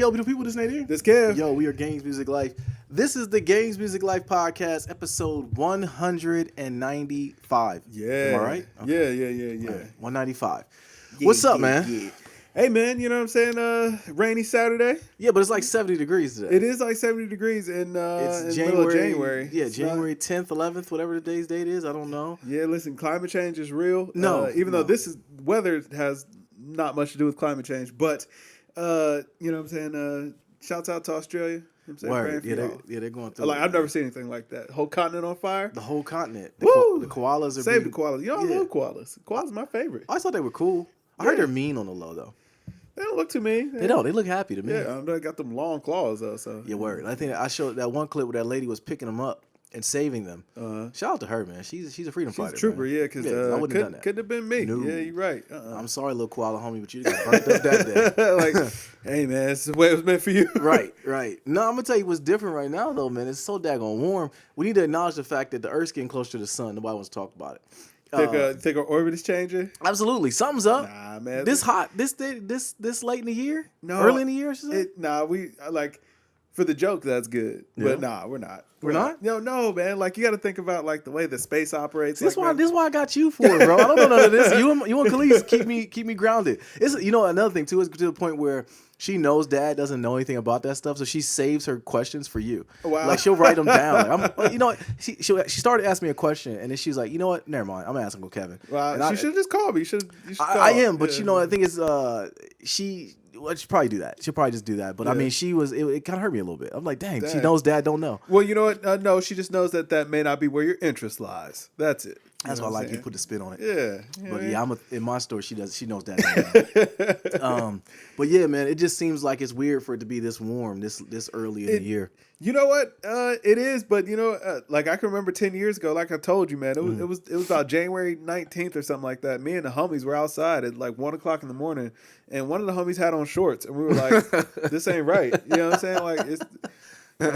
yo, do people just here? This Kev. Yo, we are Games Music Life. This is the Games Music Life podcast, episode 195. Yeah. Am I right? Okay. Yeah. Right. 195. What's up, man? Yeah. Hey, man, you know what I'm saying? Rainy Saturday. Yeah, but it's like 70 degrees today. It is like 70 degrees in it's the middle of January. Yeah, January 10th, 11th, whatever today's date is. I don't know. Yeah, listen, climate change is real. No. Even though weather has not much to do with climate change, but, you know what I'm saying? Shouts out to Australia. You know what I'm saying? Word. Yeah, they're going through I've never seen anything like that. Whole continent on fire. The whole continent. Woo! The koalas are Save the koalas. You know, I love koalas. Koalas are my favorite. I thought they were cool. I heard they're mean on the low, though. They don't look too mean. They don't. They look happy to me. Yeah, they got them long claws, though. So. Yeah, word. I think I showed that one clip where that lady was picking them up and saving them. Shout out to her, man. She's a freedom fighter. She's a trooper, man. Yeah, because I wouldn't have done that. Couldn't have been me. No. Yeah, you're right. I'm sorry, little koala homie, but you got burnt up that day. Like, hey, man, it's the way it was meant for you. Right. No, I'm going to tell you what's different right now, though, man. It's so daggone warm. We need to acknowledge the fact that the Earth's getting closer to the sun. Nobody wants to talk about it. Think our orbit is changing? Absolutely. Something's up. Nah, man. This hot. This late in the year? No. Early in the year? We for the joke, that's good. Yeah. But nah, we're not. We're not? No, man. Like, you got to think about, like, the way the space operates. This is why I got you for it, bro. I don't know none of this. You and Khalees keep me grounded. It's another thing too is to the point where she knows Dad doesn't know anything about that stuff, so she saves her questions for you. Wow. Like, she'll write them down. Like, she started asking me a question, and then she's like, you know what? Never mind. I'm gonna ask Uncle Kevin. Wow. She should just call me. You should call. I am, but I think it's she'll probably do that. She'll probably just do that. But I mean, it kind of hurt me a little bit. I'm like, dang, she knows Dad don't know. Well, you know what? No, she just knows that may not be where your interest lies. That's it. That's why I like you put the spin on it. Yeah. But in my story, she knows that. But yeah, man, it just seems like it's weird for it to be this warm this early in the year. You know what? It is, but like, I can remember 10 years ago, like I told you, man, it was about January 19th or something like that. Me and the homies were outside at like 1:00 in the morning, and one of the homies had on shorts, and we were like, "This ain't right." You know what I'm saying? Like,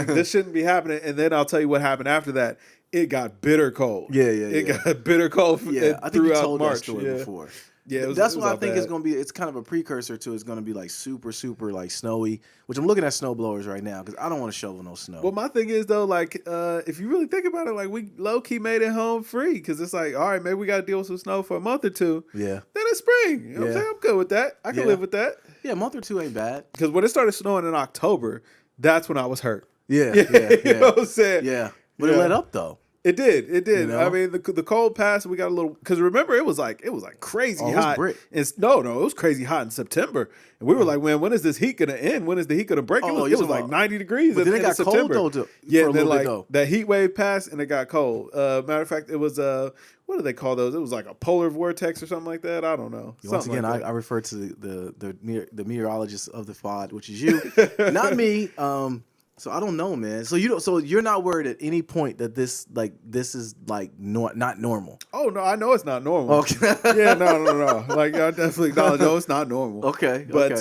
this shouldn't be happening. And then I'll tell you what happened after that. It got bitter cold. Yeah. It got bitter cold. Yeah, I think you told March. that story before. Yeah, that's why I think it's gonna be. It's kind of a precursor to. It's gonna be like super like snowy. Which I'm looking at snow blowers right now because I don't want to shovel no snow. Well, my thing is though, like, if you really think about it, like, we low key made it home free because it's like, all right, maybe we got to deal with some snow for a month or two. Yeah. Then it's spring. You know what I'm saying? I'm good with that. I can live with that. Yeah, a month or two ain't bad. Because when it started snowing in October, that's when I was hurt. Yeah. You know what I'm saying? Yeah. But it let up though. It did. You know? I mean, the cold passed. We got a little because remember it was like crazy hot. It No, it was crazy hot in September, and we were like, man, when is this heat gonna end? When is the heat gonna break? It was like 90 degrees. But then it got September. cold though. Yeah, and then like that heat wave passed and it got cold. Matter of fact, it was what do they call those? It was like a polar vortex or something like that. I don't know. Once again, I refer to the meteorologist of the pod, which is you, not me. So I don't know, man. So you're not worried at any point that this is like not normal. Oh no, I know it's not normal. Okay. Yeah, no. Like, I definitely acknowledge, no, it's not normal. Okay. But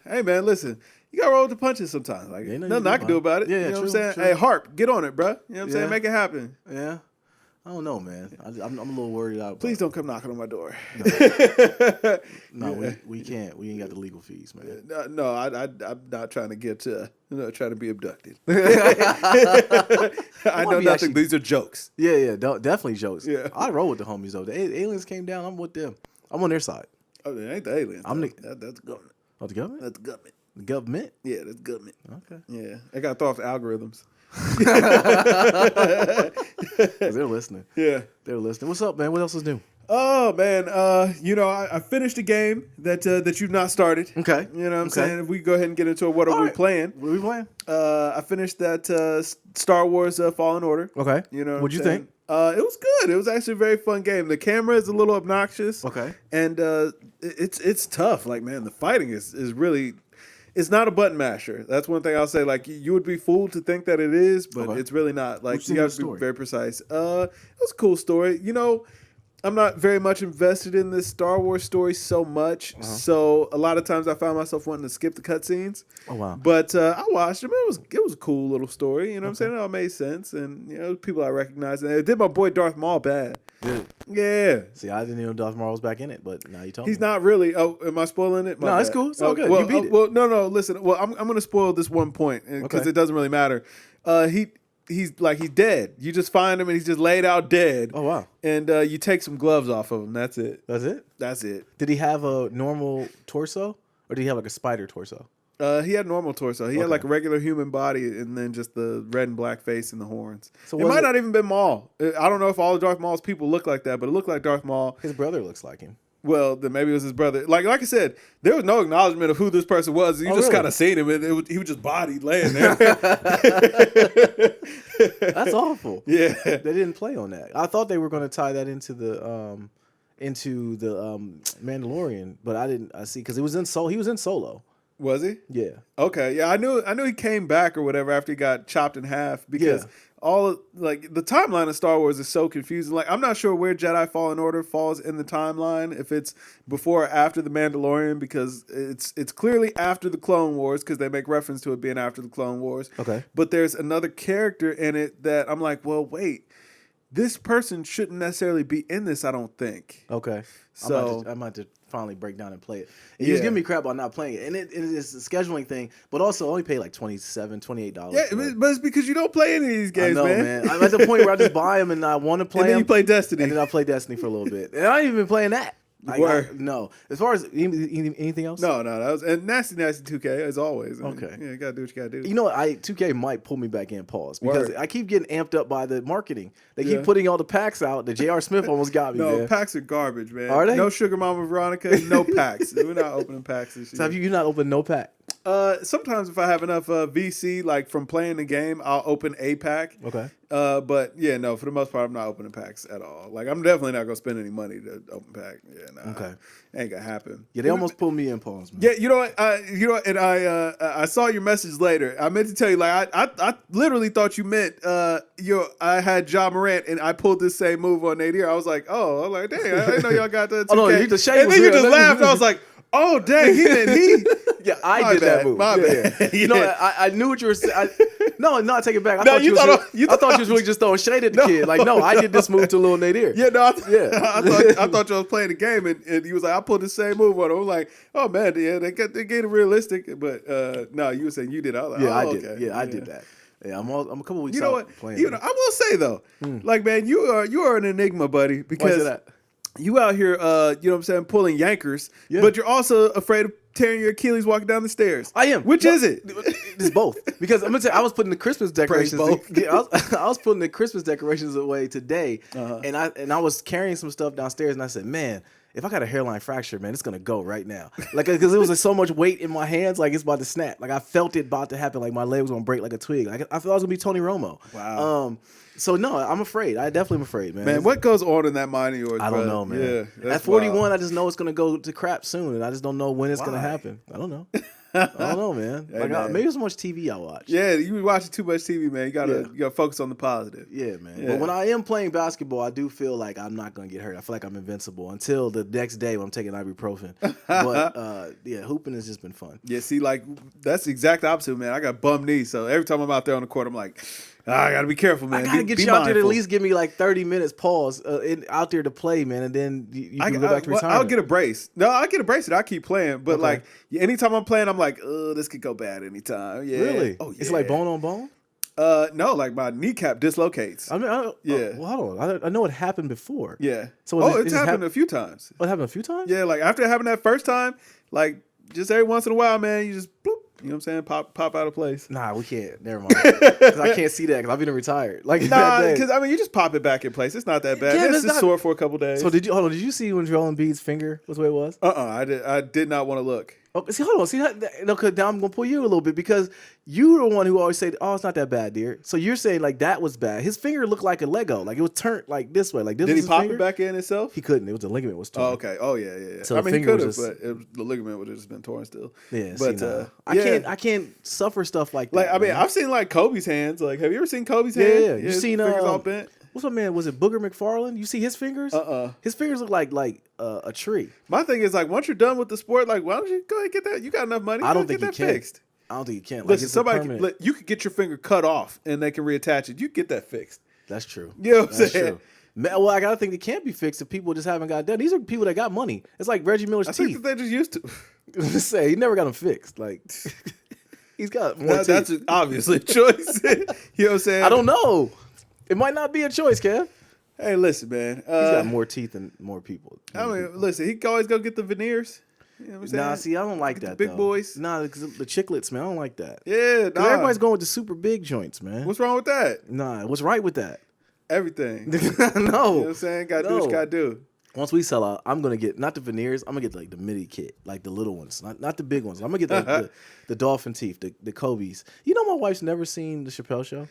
hey, man, listen, you gotta roll with the punches sometimes. Like, nothing I can do about it. Yeah, you know true, what I'm saying? True. Hey, Harp, get on it, bro. You know what I'm saying? Make it happen. Yeah. I don't know, man. I'm a little worried out. Please don't come knocking on my door. No, we can't. We ain't got the legal fees, man. No, I'm not trying to trying to be abducted. I know nothing. These are jokes. Yeah, definitely jokes. Yeah. I roll with the homies though. The aliens came down. I'm with them. I'm on their side. Oh, it ain't the aliens. That's the government. Oh, the government? That's the government. The government? Yeah, that's government. Okay. Yeah, I got to throw off the algorithms. They're listening. Yeah, they're listening. What's up, man? What else is new? Oh man, I finished a game that you've not started. Okay. You know what I'm saying? If we go ahead and get into it, what are we playing? What are we playing? I finished that Star Wars Fallen Order. Okay. You know What'd you think? It was good. It was actually a very fun game. The camera is a little obnoxious. Okay. And it's tough. Like, man, the fighting is really. It's not a button masher. That's one thing I'll say. Like, you would be fooled to think that it is, but it's really not. Like, you got to be very precise. It was a cool story. You know, I'm not very much invested in this Star Wars story so much. So a lot of times I found myself wanting to skip the cutscenes. Oh, wow. But I watched them. It was a cool little story. You know what I'm saying? It all made sense. And, you know, people I recognize. And it did my boy Darth Maul bad. Good. Yeah. See, I didn't even know Darth Maul was back in it, but now you told me. He's not really. Oh, am I spoiling it? No, it's cool. It's all good. Well, you beat it. Well, no. Listen. Well, I'm going to spoil this one point because it doesn't really matter. He's dead. You just find him and he's just laid out dead. Oh, wow. And you take some gloves off of him. That's it. That's it? That's it. Did he have a normal torso or did he have like a spider torso? He had normal torso. He had like a regular human body and then just the red and black face and the horns. So it might not even been Maul. I don't know if all of Darth Maul's people look like that, but it looked like Darth Maul. His brother looks like him. Well, then maybe it was his brother. Like I said, there was no acknowledgement of who this person was. You just kind of seen him, and he was just bodied laying there. That's awful. Yeah, they didn't play on that. I thought they were going to tie that into the Mandalorian, but I didn't. I see because it was in Solo. He was in Solo. Was he? Yeah. Okay. Yeah, I knew he came back or whatever after he got chopped in half because the timeline of Star Wars is so confusing. Like I'm not sure where Jedi Fallen Order falls in the timeline, if it's before or after the Mandalorian, because it's clearly after the Clone Wars because they make reference to it being after the Clone Wars. Okay. But there's another character in it that I'm like, well, wait. This person shouldn't necessarily be in this, I don't think. Okay. So I might have to finally break down and play it. And you was giving me crap about not playing it. And it is a scheduling thing, but also only pay like $27, $28. Yeah, but it's because you don't play any of these games, I know, man. I'm at the point where I just buy them and I want to play them. And then you play Destiny. And then I play Destiny for a little bit. And I ain't even been playing that. No. As far as anything else? No. That was and nasty 2K as always. Okay. You gotta do what you gotta do. You know what? 2K might pull me back in, pause, because I keep getting amped up by the marketing. They keep putting all the packs out. The J.R. Smith almost got me. No, packs are garbage, man. Are they? No Sugar Mama Veronica, no packs. We're not opening packs this year. So have you not opened no pack? Sometimes if I have enough VC, like from playing the game, I'll open a pack. Okay. But yeah, no, for the most part, I'm not opening packs at all. Like I'm definitely not gonna spend any money to open pack. Yeah, nah. Okay. Ain't gonna happen. Yeah, they almost pulled me in, pause, man. Yeah, you know what? And I saw your message later. I meant to tell you, like I literally thought you meant I had Ja Morant and I pulled this same move on Nadir. I was like, oh, I'm like, dang, I didn't know y'all got that. 2K. Oh no, the shade and was then you real. just laughed. I was like, oh dang, he did. Yeah, I did that move. My bad. You know, I knew what you were saying. No, I take it back. I thought you was really just throwing shade at the kid. Like, no, I did this move to Lil Nadir. Yeah, no, I thought you was playing the game, and he was like, I pulled the same move on him. I was like, oh man, yeah, they get it realistic, but no, you were saying you did. I was like, yeah, I did. Okay. Yeah, I did that. Yeah, I'm a couple weeks. You know what? Playing I will say though, like man, you are an enigma, buddy, because you out here, you know what I'm saying, pulling yankers, but you're also afraid of tearing your Achilles walking down the stairs. I am. Which is it? It's both. Because I'm gonna tell you, I was putting the Christmas decorations. I was putting the Christmas decorations away today, and I was carrying some stuff downstairs, and I said, man, if I got a hairline fracture, man, it's gonna go right now. Like, because it was like so much weight in my hands, like it's about to snap. Like I felt it about to happen. Like my leg was gonna break like a twig. Like I thought I was gonna be Tony Romo. Wow. So no, I'm afraid. I definitely am afraid, man. Man, what goes on in that mind of yours? I don't know, man. Yeah, at 41, wild. I just know it's gonna go to crap soon, and I just don't know when it's gonna happen. I don't know. I don't know, man. Hey, like man. Maybe so much TV I watch. Yeah, you be watching too much TV, man. You gotta focus on the positive. Yeah, man. Yeah. But when I am playing basketball, I do feel like I'm not gonna get hurt. I feel like I'm invincible until the next day when I'm taking ibuprofen. But yeah, hooping has just been fun. Yeah, see, like that's the exact opposite, man. I got bum knees, so every time I'm out there on the court, I'm like, I gotta be careful, man. I gotta get you out there to at least give me like 30 minutes pause out there to play, man, and then you can go back to retirement. I'll get a brace. No, I'll get a brace and I keep playing. But like anytime I'm playing, I'm like, this could go bad anytime. Yeah. Really? Oh, yeah. It's like bone on bone? No, like my kneecap dislocates. I mean, well, hold on. I know it happened before. Yeah. So it's happened a few times. Oh, it happened a few times? Yeah, like after it happened that first time, like just every once in a while, man, you just bloop. You know what I'm saying? Pop out of place. Nah, we can't. Never mind. Because I can't see that because I've been retired. Like, nah, because I mean, you just pop it back in place. It's not that bad. Yeah, it's just sore for a couple days. So did you see when Joel Embiid's finger was the way it was? I did not want to look. Oh, see, hold on. See, now I'm going to pull you a little bit because you're the one who always say, oh, it's not that bad, dear. So you're saying, like, that was bad. His finger looked like a Lego. Like, it was turned, like, this way. Like, this. Did was he pop finger. it back in itself? He couldn't. It was the ligament was torn. Oh, okay. Oh, yeah. So I mean, he could have, just... but the ligament would have just been torn still. Yeah, but see, I can't suffer stuff like that. Like, I mean, I've seen, like, Kobe's hands. Like, have you ever seen Kobe's hands? Yeah. You seen fingers all bent? What's my man? Was it Booger McFarland? You see his fingers? His fingers look like a tree. My thing is, like, once you're done with the sport, like, why don't you go ahead and get that? You got enough money. I don't think get you that can. Fixed. I don't think you can. Listen, you could get your finger cut off and they can reattach it. You get that fixed. That's true. You know what I'm saying? True. Man, well, I gotta think it can't be fixed if people just haven't got done. These are people that got money. It's like Reggie Miller's teeth. I think that they just used to. Say he never got them fixed. Like he's got more teeth. That's obviously a choice. You know what I'm saying? I don't know. It might not be a choice, Kev. Hey, listen, man. He's got more teeth than more people. Listen, he can always go get the veneers. You know what I'm saying? Nah, see, I don't like that. Big boys. Nah, because the chiclets, man, I don't like that. Yeah, nah. Everybody's going with the super big joints, man. What's wrong with that? Nah, what's right with that? Everything. No. You know what I'm saying? Gotta do what you gotta do. Once we sell out, I'm gonna get not the veneers. I'm gonna get like the midi kit, like the little ones, not the big ones. I'm gonna get like the dolphin teeth, the Kobe's. You know, my wife's never seen the Chappelle Show.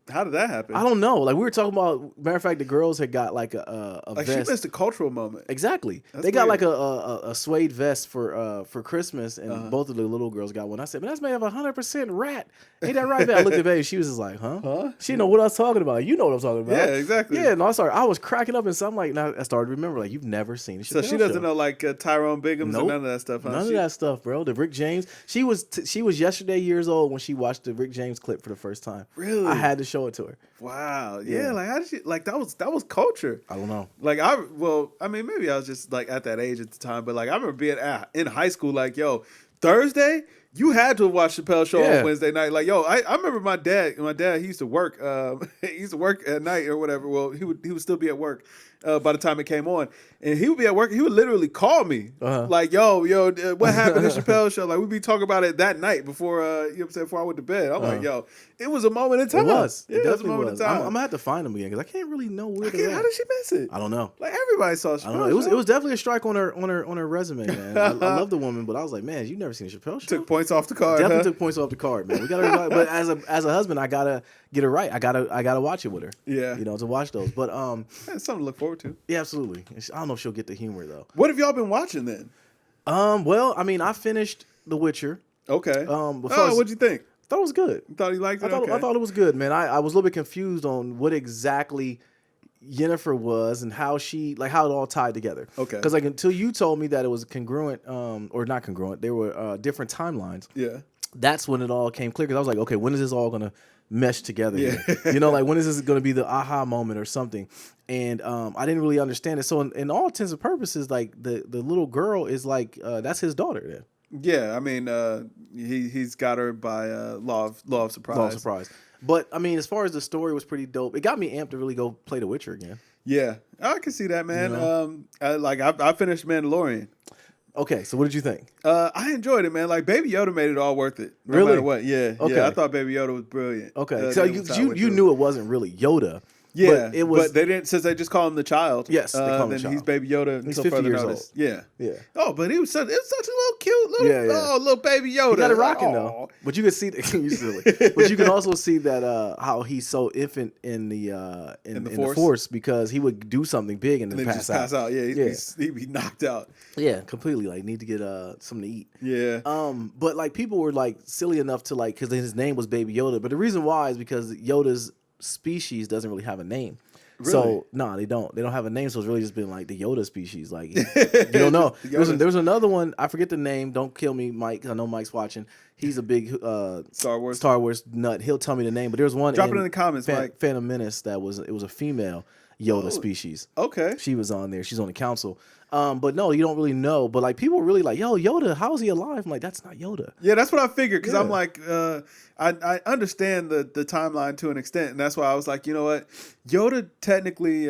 How did that happen? I don't know. Like we were talking about. Matter of fact, the girls had got like a like vest. She missed a cultural moment. Exactly. That's they got weird. like a suede vest for Christmas, and both of the little girls got one. I said, "Man, that's made of 100% rat. Ain't that right, man?" I looked at baby. She was just like, "Huh?" She didn't know what I was talking about. You know what I'm talking about? Yeah, exactly. Yeah. No, I was cracking up, and so I'm like, now I started to remember, like, you've never seen the Chappelle So she doesn't Show. know like Tyrone Biggums and none of that stuff. Huh? None of that stuff, bro. The Rick James. She was yesterday years old when she watched the Rick James clip for the first time. Really? I had to show it to her. Wow. Yeah. Like how did she? Like that was culture. I don't know. Like I mean, maybe I was just like at that age at the time, but like I remember being in high school. Like, yo, Thursday. You had to watch Chappelle Show on Wednesday night. Like, yo, I remember my dad, he used to work, he used to work at night or whatever. Well, he would still be at work by the time it came on. And he would be at work, he would literally call me. Like, yo, what happened to Chappelle Show? Like, we'd be talking about it that night before, you know what I'm saying, before I went to bed. I'm like, yo, it was a moment in time. It was. Yeah, It it was a definitely moment was. in time. I'm going to have to find them again because I can't really know where they're at. How did she miss it? I don't know. Like, everybody saw Chappelle I don't know. Show. It was definitely a strike on her resume, man. I love the woman, but I was like, man, you've never seen a Chappelle Show? Took points off the card. Definitely took points off the card, man. We gotta, but as a husband, I gotta get it right. I gotta watch it with her. Yeah, to watch those. But it's something to look forward to. Yeah, absolutely. I don't know if she'll get the humor though. What have y'all been watching then? Well, I mean, I finished The Witcher. Okay. What'd you think? I thought it was good. You thought you liked it? I thought it was good, man. I was a little bit confused on what exactly Yennefer was and how it all tied together. Okay. Because like until you told me that it was congruent, or not congruent, there were different timelines. Yeah. That's when it all came clear. Because I was like, okay, when is this all gonna mesh together? Yeah. Like when is this gonna be the aha moment or something? And I didn't really understand it. So in all intents and purposes, like the little girl is like that's his daughter then. Yeah, I mean, he's got her by law of surprise. Law of surprise. But I mean, as far as the story was pretty dope. It got me amped to really go play The Witcher again. Yeah, I can see that, man. I finished Mandalorian. Okay, so what did you think? I enjoyed it, man. Like Baby Yoda made it all worth it. No really? matter what. Yeah. Okay. Yeah, I thought Baby Yoda was brilliant. Okay. So you knew it wasn't really Yoda. Yeah, but it was. But they didn't, since they just call him the child. Yes, they call him the child. He's Baby Yoda. He's 50 years old. Yeah. Yeah. Oh, but it was such a little cute little Baby Yoda. He got it rocking though. But you can see you silly. But you can also see that how he's so infant in the Force because he would do something big and then pass out. Yeah, he'd be knocked out. Yeah, completely. Like need to get something to eat. Yeah. But like people were like silly enough to like because his name was Baby Yoda. But the reason why is because Yoda's species doesn't really have a name. Really? So no, they don't have a name. So it's really just been like the Yoda species. Like you don't know. There's another one. I forget the name. Don't kill me, Mike. I know Mike's watching. He's a big Star Wars nut. He'll tell me the name. But there's one. Drop it in the comments, Mike. Phantom Menace. It was a female Yoda species. Okay. She was on there. She's on the council. But no, you don't really know. But like people were really like, yo, Yoda, how is he alive? I'm like, that's not Yoda. Yeah, that's what I figured because I'm like, I understand the timeline to an extent, and that's why I was like, you know what, Yoda technically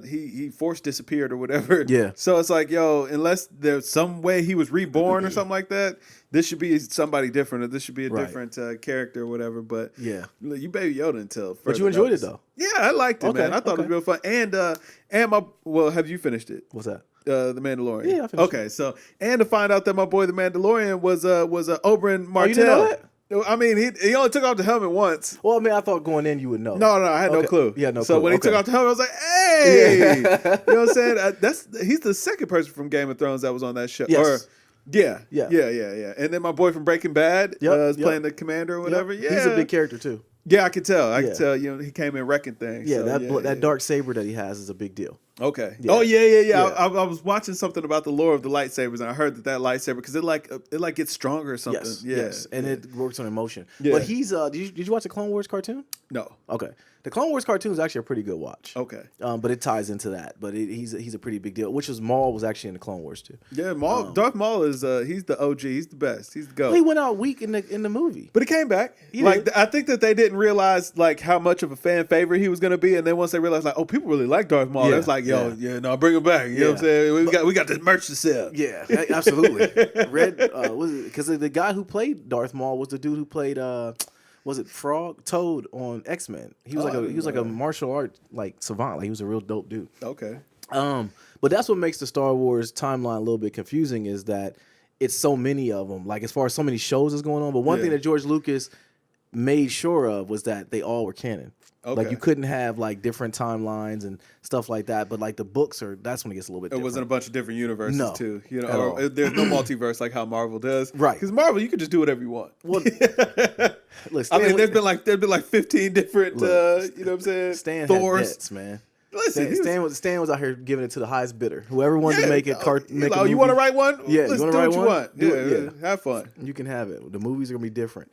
he force disappeared or whatever. Yeah. So it's like, yo, unless there's some way he was reborn or something like that, this should be somebody different, or this should be a different character or whatever. But yeah, you Baby Yoda until. But you enjoyed it though. Yeah, I liked it, man. I thought it was real fun. And have you finished it? What's that? The Mandalorian. Yeah, I finished it. So and to find out that my boy the Mandalorian was Oberyn Martell. You didn't know that? I mean, he only took off the helmet once. Well, I mean, I thought going in you would know. No, I had no clue. Yeah, no clue. So when he took off the helmet, I was like, hey! You know what I'm saying? He's the second person from Game of Thrones that was on that show. Yes. Yeah. And then my boy from Breaking Bad is playing the commander or whatever. Yep. Yeah. He's a big character, too. Yeah, I could tell. I could tell, he came in wrecking things. Yeah, that dark saber that he has is a big deal. Okay. Yeah. Oh yeah. Yeah. I was watching something about the lore of the lightsabers, and I heard that lightsaber because it gets stronger or something. Yes, and it works on emotion. Yeah. But he's did you watch the Clone Wars cartoon? No. Okay, the Clone Wars cartoon is actually a pretty good watch. Okay. But it ties into that. But he's a pretty big deal. Which was Maul was actually in the Clone Wars too. Yeah, Maul. Darth Maul is he's the OG. He's the best. He's the GOAT. Well, he went out weak in the movie, but he came back. I think that they didn't realize like how much of a fan favorite he was going to be, and then once they realized like, oh, people really like Darth Maul, it was like, no, bring him back. You know what I'm saying? We got this merch to sell. Yeah, absolutely. Because the guy who played Darth Maul was the dude who played was it Toad on X-Men? He was like a martial art like savant. Like he was a real dope dude. Okay. But that's what makes the Star Wars timeline a little bit confusing is that it's so many of them. Like as far as so many shows is going on. But one thing that George Lucas made sure of was that they all were canon. Okay. Like you couldn't have like different timelines and stuff like that. But like the books that's when it gets a little bit different. It wasn't a bunch of different universes too. You know, or there's no multiverse like how Marvel does. Right. Because Marvel, you can just do whatever you want. Well, look, I mean, there's been like 15 different you know what I'm saying? Stan Thors. had bets, man. Listen, Stan was out here giving it to the highest bidder. Whoever wanted to make it you want to write one? Yeah, let's you want do to write what one? You want. Yeah, have fun. You can have it. The movies are gonna be different.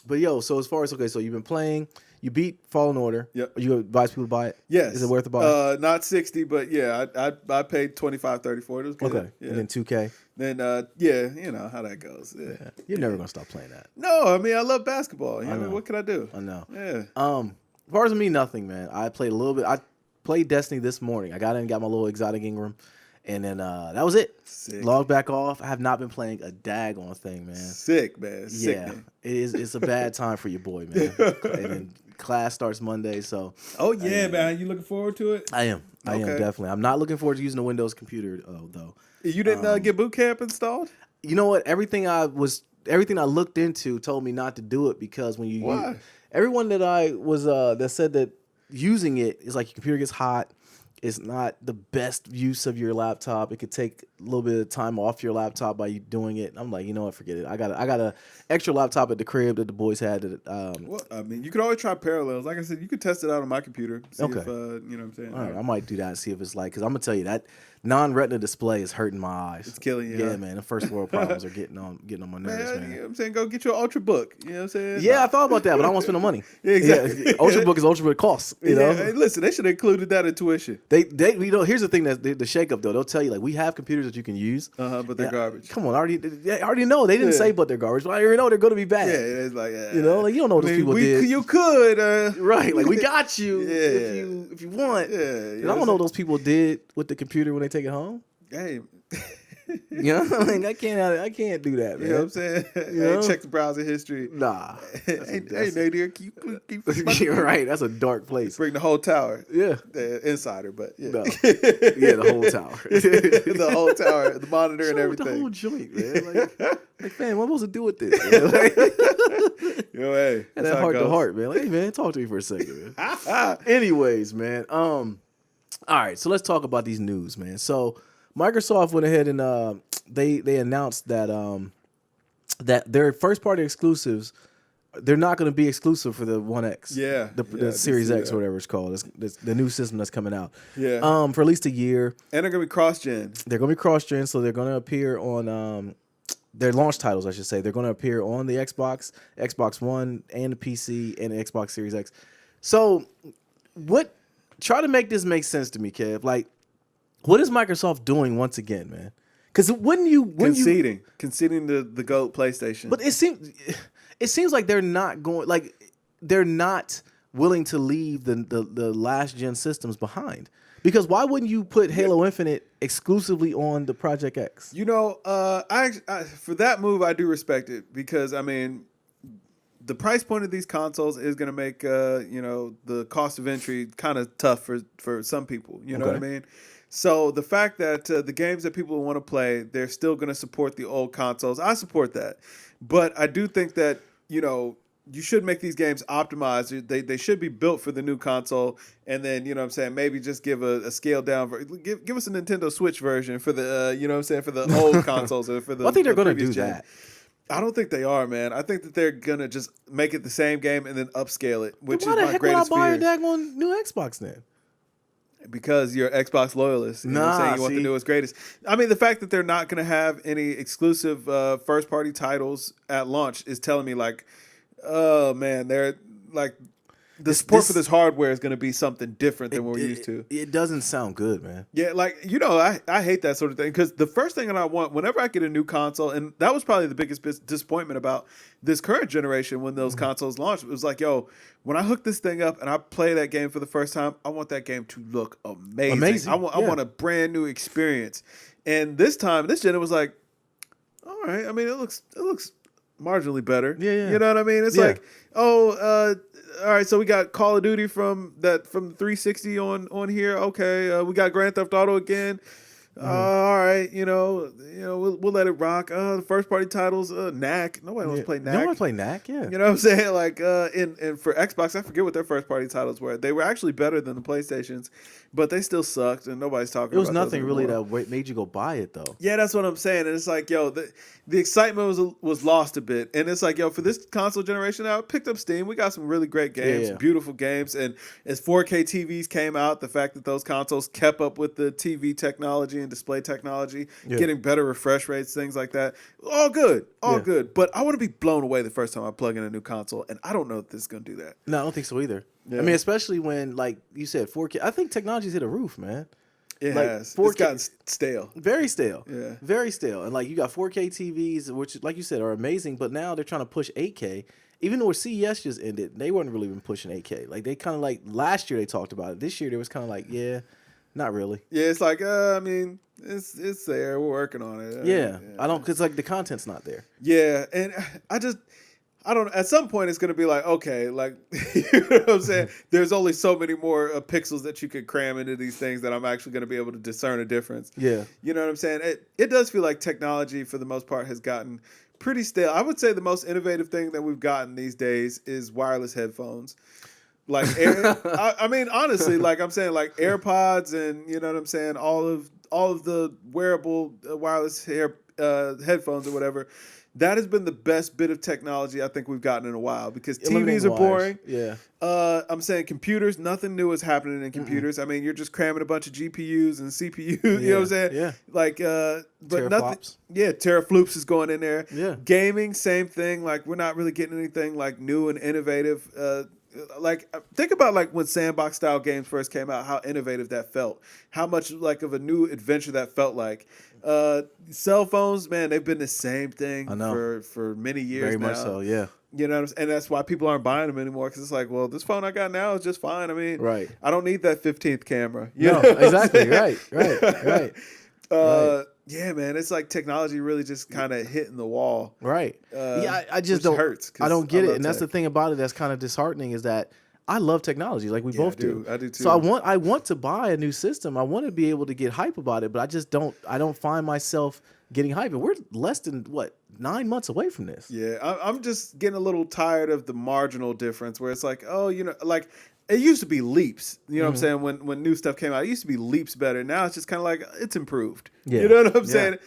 But so as far as so you've been playing. You beat Fallen Order. Yep. You advise people to buy it? Yes. Is it worth the buy? Not 60, but yeah, I paid $25.34. It was good. Okay. Yeah. And then 2K. Then you know how that goes. Yeah. You're never gonna stop playing that. No, I mean I love basketball. You know what can I do? I know. Yeah. As far as me, nothing, man. I played a little bit. I played Destiny this morning. I got in, got my little exotic Ingram, and then that was it. Sick. Logged back off. I have not been playing a daggone thing, man. Sick, man. Sick, yeah, man. It is. It's a bad time for your boy, man. And then class starts Monday, so. Oh yeah, man. You looking forward to it? I am. I am definitely. I'm not looking forward to using the Windows computer though. You didn't get Boot Camp installed? You know what? Everything I looked into told me not to do it because when you Why? Everyone that I was that said that using it is like your computer gets hot. It's not the best use of your laptop. It could take a little bit of time off your laptop by you doing it. I'm like, you know what? Forget it. I got a extra laptop at the crib that the boys had. Well, I mean, you could always try Parallels. Like I said, you could test it out on my computer. See if, you know what I'm saying? All right, I might do that and see if it's like, because I'm going to tell you, that non-retina display is hurting my eyes. It's killing you. Yeah, man. The first world problems are getting on my nerves, man. You know what I'm saying? Go get you an Ultrabook. You know what I'm saying? Yeah, I thought about that, but I don't want to spend the money. Yeah, exactly. Yeah, Ultrabook is Ultrabook costs. You know? Hey, listen, they should have included that in tuition. Here's the thing that the shakeup though. They'll tell you like we have computers that you can use, but they're garbage. Come on, I already know they didn't say but they're garbage, but I already know they're going to be bad. Yeah, it's like you know, like you don't know what those people did. You could, right? Like we got you if you want. Yeah, and I don't know what those people did with the computer when they take it home. Hey. You know, like I can't do that, man. You know what I'm saying? You check the browser history. Nah. Hey, Nadir, keep you're right. That's a dark place. Bring the whole tower. Yeah. The insider, but yeah. No. Yeah, the whole tower. The whole tower, the monitor and everything. The whole joint, man. Like man, what am I supposed to do with this? Yo, hey. And that heart to heart, man. Like, hey, man, talk to me for a second, man. Anyways, man. All right, so let's talk about these news, man. So Microsoft went ahead and they announced that that their first party exclusives, they're not going to be exclusive for the One X. Yeah. The Series X or whatever it's called. It's the new system that's coming out. Yeah. For at least a year. And they're going to be cross-gen. They're going to be cross-gen, so they're going to appear on their launch titles, I should say. They're going to appear on the Xbox, Xbox One, and the PC, and the Xbox Series X. So try to make this make sense to me, Kev. Like, what is Microsoft doing once again, man? Because conceding the GOAT PlayStation. But it seems like they're not going, like they're not willing to leave the last gen systems behind. Because why wouldn't you put Halo Infinite exclusively on the Project X? You know, I for that move I do respect it because I mean, the price point of these consoles is going to make the cost of entry kind of tough for some people. You know what I mean? So the fact that the games that people want to play, they're still going to support the old consoles. I support that. But I do think that, you should make these games optimized. They should be built for the new console. And then, you know what I'm saying, maybe just give a scaled down give us a Nintendo Switch version for the, for the old consoles or for the I think they're going to do gen. that. I don't think they are, man. I think that they're going to just make it the same game and then upscale it, which is my greatest fear. Why the heck would I buy a daggone new Xbox then? Because you're an Xbox loyalist. You know what I'm saying? You want the newest, greatest. I mean, the fact that they're not going to have any exclusive first-party titles at launch is telling me, like, oh, man, they're, like, the support for this hardware is going to be something different than what we're used to. It doesn't sound good, man. Yeah, like, you know, I hate that sort of thing because the first thing that I want whenever I get a new console, and that was probably the biggest disappointment about this current generation when those consoles launched, it was like, yo, when I hook this thing up and I play that game for the first time, I want that game to look amazing. I want a brand new experience. And this time, this gen, it was like, all right, I mean, it looks marginally better. Yeah. You know what I mean? It's like, all right, so we got Call of Duty from 360 on here. Okay, we got Grand Theft Auto again. All right, we'll let it rock. The first party titles, Knack. Nobody wants to play Knack. Nobody wants to play Knack. Yeah, you know what I'm saying? Like, and for Xbox, I forget what their first party titles were. They were actually better than the PlayStations, but they still sucked, and nobody's talking about it. Was nothing really that made you go buy it though. Yeah, that's what I'm saying. And it's like, yo, the excitement was lost a bit. And it's like, yo, for this console generation now, I picked up Steam. We got some really great games, beautiful games. And as 4K TVs came out, the fact that those consoles kept up with the TV technology and display technology, getting better refresh rates, things like that, all good, good. But I want to be blown away the first time I plug in a new console, and I don't know if this is going to do that. No, I don't think so either. Yeah. I mean, especially when, like you said, 4K. I think technology's hit a roof, man. It has. 4K, it's gotten stale. Very stale. Yeah. Very stale. And, like, you got 4K TVs, which, like you said, are amazing, but now they're trying to push 8K. Even though CES just ended, they weren't really even pushing 8K. Like, they kind of, like, last year they talked about it. This year, they was kind of like, not really. Yeah, it's like, I mean, it's there. We're working on it. Yeah. I don't, because, like, the content's not there. Yeah, and I don't. At some point, it's going to be like, okay, like, you know what I'm saying? There's only so many more pixels that you could cram into these things that I'm actually going to be able to discern a difference. Yeah. You know what I'm saying? It does feel like technology, for the most part, has gotten pretty stale. I would say the most innovative thing that we've gotten these days is wireless headphones. Like, I mean, honestly, like I'm saying, like AirPods and, you know what I'm saying, all of the wearable wireless headphones or whatever. That has been the best bit of technology I think we've gotten in a while because TVs are boring. Yeah. I'm saying computers, nothing new is happening in computers. I mean, you're just cramming a bunch of GPUs and CPUs, you know what I'm saying? Yeah. Like, but teraflops. Nothing. Yeah, teraflops is going in there. Yeah. Gaming, same thing. Like, we're not really getting anything like new and innovative. Like, think about like when sandbox style games first came out, how innovative that felt, how much like of a new adventure that felt like. Cell phones, man, they've been the same thing for many years Very now. much so, yeah. You know what I'm saying? And that's why people aren't buying them anymore because it's like, well, this phone I got now is just fine. I mean, right. I don't need that 15th camera. You know exactly. Right. Yeah, man, it's like technology really just kind of hitting the wall. Right. I just don't. Hurts. I don't get it, and that's the thing about it that's kind of disheartening is that I love technology, like we both do. I do too. So I want to buy a new system. I want to be able to get hype about it, but I just don't. I don't find myself getting hype. And we're less than 9 months away from this. Yeah, I'm just getting a little tired of the marginal difference where it's like, oh, you know, like. It used to be leaps, you know what I'm saying? When new stuff came out, it used to be leaps better. Now it's just kind of like it's improved. Yeah. You know what I'm saying?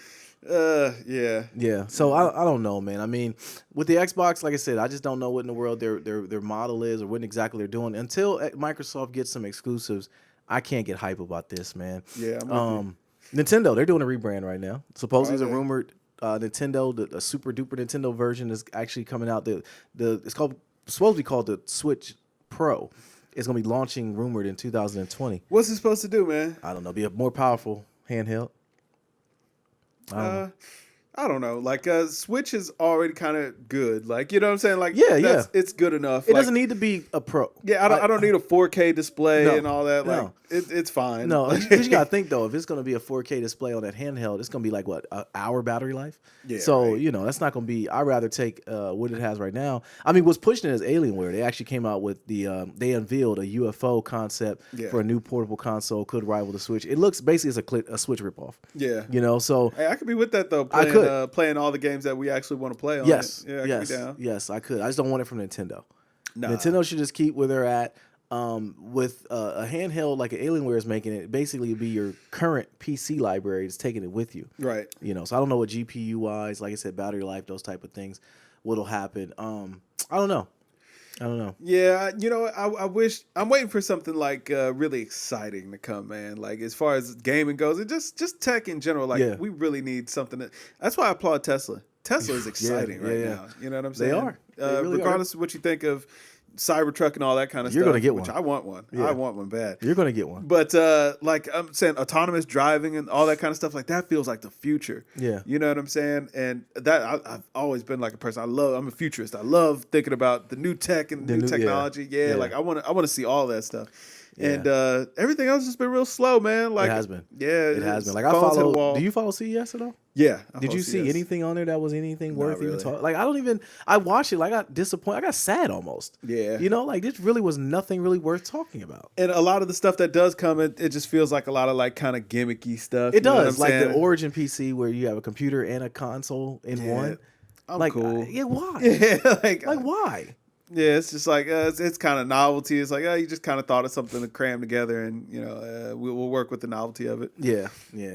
Yeah. So I don't know, man. I mean, with the Xbox, like I said, I just don't know what in the world their model is or what exactly they're doing. Until Microsoft gets some exclusives, I can't get hype about this, man. Yeah. Nintendo, they're doing a rebrand right now. Supposedly, there's a rumored Nintendo, a super duper Nintendo version is actually coming out. It's supposed to be called the Switch Pro. It's going to be launching, rumored, in 2020. What's it supposed to do, man? I don't know. Be a more powerful handheld. I don't know. Like, Switch is already kind of good. Like, you know what I'm saying? Like, it's good enough. It doesn't need to be a pro. Yeah, I don't need a 4K display and all that. Like, it's fine. No, because you got to think, though, if it's going to be a 4K display on that handheld, it's going to be like, what, an hour battery life? Yeah. So, right. You know, that's not going to be, I'd rather take what it has right now. I mean, what's pushing it is Alienware. They actually came out with they unveiled a UFO concept for a new portable console, could rival the Switch. It looks basically as a Switch ripoff. Yeah. You know, so. Hey, I could be with that, though. Playing all the games that we actually want to play on. Yes. Yeah, yes, I could. I just don't want it from Nintendo. Nah. Nintendo should just keep where they're at. With a handheld like an Alienware is making it, basically be your current PC library is taking it with you. Right. You know, so I don't know what GPU wise, like I said, battery life, those type of things, what'll happen. I don't know. I don't know. Yeah, I wish I'm waiting for something like really exciting to come, man. Like as far as gaming goes, and just tech in general. Like we really need something. That's why I applaud Tesla. Tesla is exciting now. You know what I'm saying? They are. They really regardless of what you think of Cybertruck and all that kind of stuff. You're gonna get one. Which I want one. Yeah. I want one bad. You're gonna get one. But like I'm saying, autonomous driving and all that kind of stuff, like that feels like the future. Yeah. You know what I'm saying? And that I've always been like a person. I'm a futurist. I love thinking about the new tech and the new technology. Yeah. Like I want to see all that stuff. Yeah. And everything else has been real slow, man. Like it has been. Yeah, it has been. Like I follow. Do you follow CES at all? Yeah. Did you see anything on there that was anything worth even talking? Like I watched it. Like I got disappointed. I got sad almost. Yeah. Like this really was nothing really worth talking about. And a lot of the stuff that does come, it just feels like a lot of like kind of gimmicky stuff. It does. Like the Origin PC where you have a computer and a console in one. I'm like, cool. Why? Yeah. Like why? Yeah, it's just like it's kind of novelty. It's like you just kind of thought of something to cram together, and we'll work with the novelty of it. Yeah.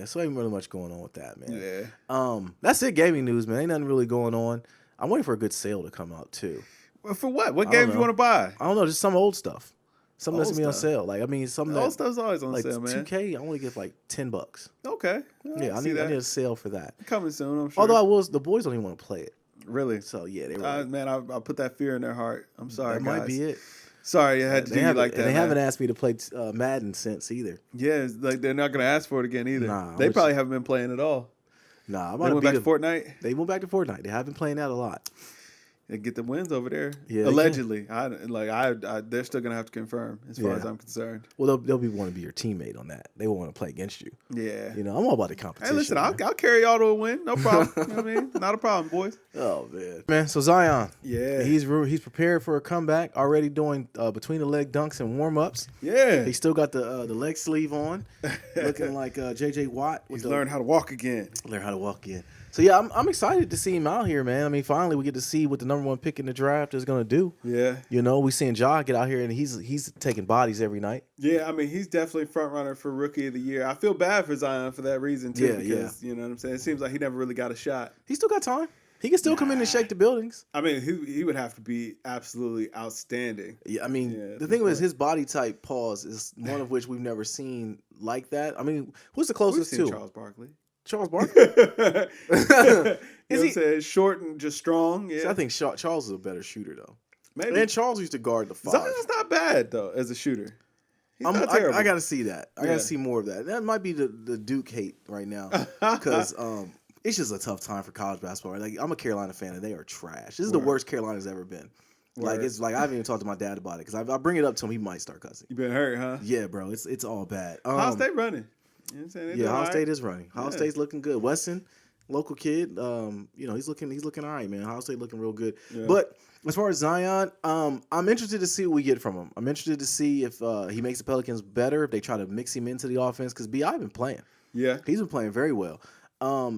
So ain't really much going on with that, man. Yeah. That's it. Gaming news, man. Ain't nothing really going on. I'm waiting for a good sale to come out too. Well, for what? What games you want to buy? I don't know. Just some old stuff. Something that's gonna be on sale. Like something old stuff's always on like sale, man. 2K, I only get like $10. Okay. I need a sale for that. Coming soon, I'm sure. Although the boys don't even want to play it. Really? So yeah, they were. Man, I put that fear in their heart. I'm sorry, that guys. might be it. Sorry, I had to do you like that. They haven't asked me to play Madden since either. Yeah, it's like they're not gonna ask for it again either. Nah, they probably haven't been playing at all. Nah, they went back to Fortnite. They went back to Fortnite. They have been playing that a lot. They get the wins over there. Yeah, allegedly. They're still gonna have to confirm as far as I'm concerned. Well, they'll want to be your teammate on that. They won't want to play against you. Yeah. I'm all about the competition. Hey, listen, I'll carry y'all to a win. No problem. You know what I mean? Not a problem, boys. Oh man. So Zion. Yeah. He's prepared for a comeback. Already doing between the leg dunks and warm ups. Yeah. He still got the leg sleeve on, looking like JJ Watt. He's learned how to walk again. So yeah, I'm excited to see him out here, man. I mean, finally we get to see what the number 1 pick in the draft is going to do. Yeah. We seeing Ja get out here and he's taking bodies every night. Yeah, I mean, he's definitely front runner for Rookie of the Year. I feel bad for Zion for that reason too. Because, you know what I'm saying? It seems like he never really got a shot. He still got time. He can still come in and shake the buildings. I mean, he would have to be absolutely outstanding. Yeah, I mean, the thing was his body type is one of which we've never seen like that. I mean, who's the closest to? Charles Barkley. Charles Barkley? Is he saying short and just strong? Yeah. See, I think Charles is a better shooter though. Maybe. And Charles used to guard the 5. Zion's not bad though as a shooter. He's not terrible. I got to see that. I got to see more of that. That might be the Duke hate right now because it's just a tough time for college basketball. Like I'm a Carolina fan and they are trash. This is the worst Carolina's ever been. Like it's like I haven't even talked to my dad about it because I bring it up to him, he might start cussing. You been hurt, huh? Yeah, bro. It's all bad. Ohio State running. You know what I'm saying? Ohio State is running. Ohio State's looking good. Weston, local kid, he's looking all right, man. Ohio State looking real good. Yeah. But as far as Zion, I'm interested to see what we get from him. I'm interested to see if he makes the Pelicans better, if they try to mix him into the offense, because B.I. been playing. Yeah. He's been playing very well.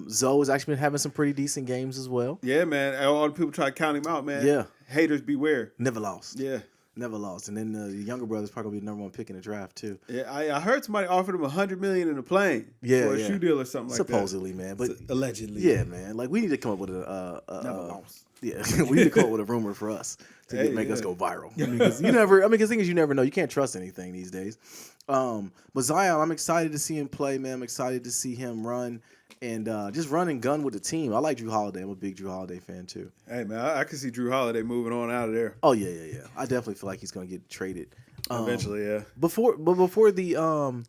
Zoe has actually been having some pretty decent games as well. Yeah, man. All the people try to count him out, man. Yeah. Haters beware. Never lost. Yeah. Never lost. And then the younger brother's probably going to be the number 1 pick in the draft, too. Yeah, I heard somebody offered him $100 million in a plane. For a shoe deal or something Supposedly, man. But allegedly. Yeah, man. Like, we need to come up with never lost. Yeah, we need to come up with a rumor for us to make us go viral. Because because the thing is, you never know. You can't trust anything these days. But Zion, I'm excited to see him play, man. I'm excited to see him run and just run and gun with the team. I like Drew Holiday. I'm a big Drew Holiday fan, too. Hey, man, I can see Drew Holiday moving on out of there. Oh, yeah. I definitely feel like he's going to get traded. Eventually, yeah. Before the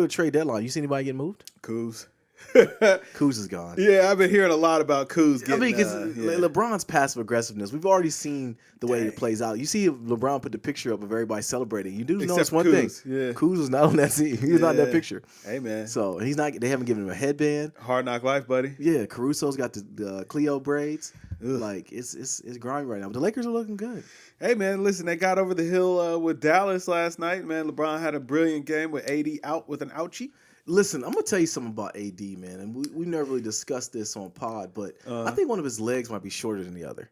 trade deadline, you see anybody get moved? Kuz. Kuz is gone. Yeah, I've been hearing a lot about Kuz getting. Because LeBron's passive aggressiveness, we've already seen the way it plays out. You see LeBron put the picture up of everybody celebrating. You do notice one thing. Yeah. Kuz was not on that scene. He was not in that picture. Hey, man. So he's not. They haven't given him a headband. Hard knock life, buddy. Yeah, Caruso's got the Cleo braids. Ugh. Like it's grimy right now. But the Lakers are looking good. Hey, man, listen, they got over the hill with Dallas last night. Man, LeBron had a brilliant game with AD out with an ouchie. Listen, I'm going to tell you something about AD, man. And we never really discussed this on pod, but I think one of his legs might be shorter than the other.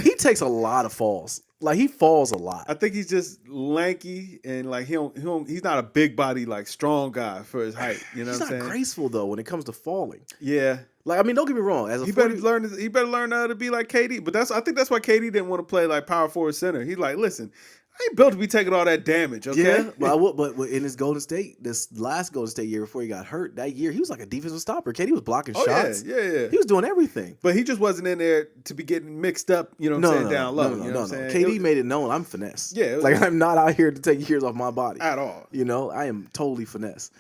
He takes a lot of falls. Like, he falls a lot. I think he's just lanky and like he's not a big body, like strong guy for his height. You know what I'm saying? He's not graceful though when it comes to falling. Yeah. Like, I mean, don't get me wrong. He better learn to be like KD. But I think that's why KD didn't want to play like power forward center. He's like, listen, I ain't built to be taking all that damage. Okay. Yeah, but in his Golden State, this last Golden State year before he got hurt, that year he was like a defensive stopper. KD was blocking shots. Yeah. He was doing everything. But he just wasn't in there to be getting mixed up. You know what I'm saying? Down low. You know what I'm saying? KD made it known I'm finesse. Yeah. Like, I'm not out here to take years off my body at all. You know, I am totally finesse.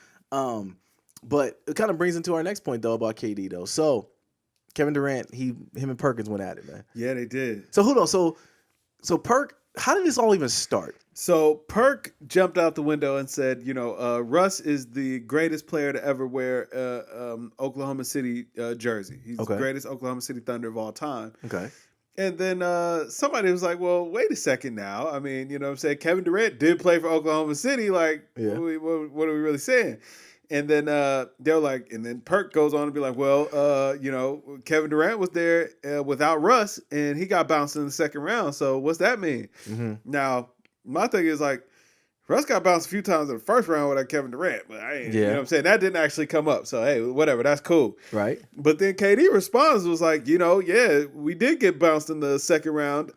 But it kind of brings into our next point though about KD though. So Kevin Durant, him and Perkins went at it, man. Yeah, they did. So hold on. So Perk, how did this all even start? So Perk jumped out the window and said, Russ is the greatest player to ever wear Oklahoma City jersey. He's the greatest Oklahoma City Thunder of all time. Okay. And then somebody was like, well, wait a second now. I mean, you know what I'm saying? Kevin Durant did play for Oklahoma City. Like, what are we really saying? And then they're like, and then Perk goes on to be like, well, Kevin Durant was there without Russ, and he got bounced in the second round. So what's that mean? Mm-hmm. Now, my thing is like, Russ got bounced a few times in the first round with that Kevin Durant, but you know what I'm saying? That didn't actually come up. So, hey, whatever, that's cool. Right. But then KD responds was like, we did get bounced in the second round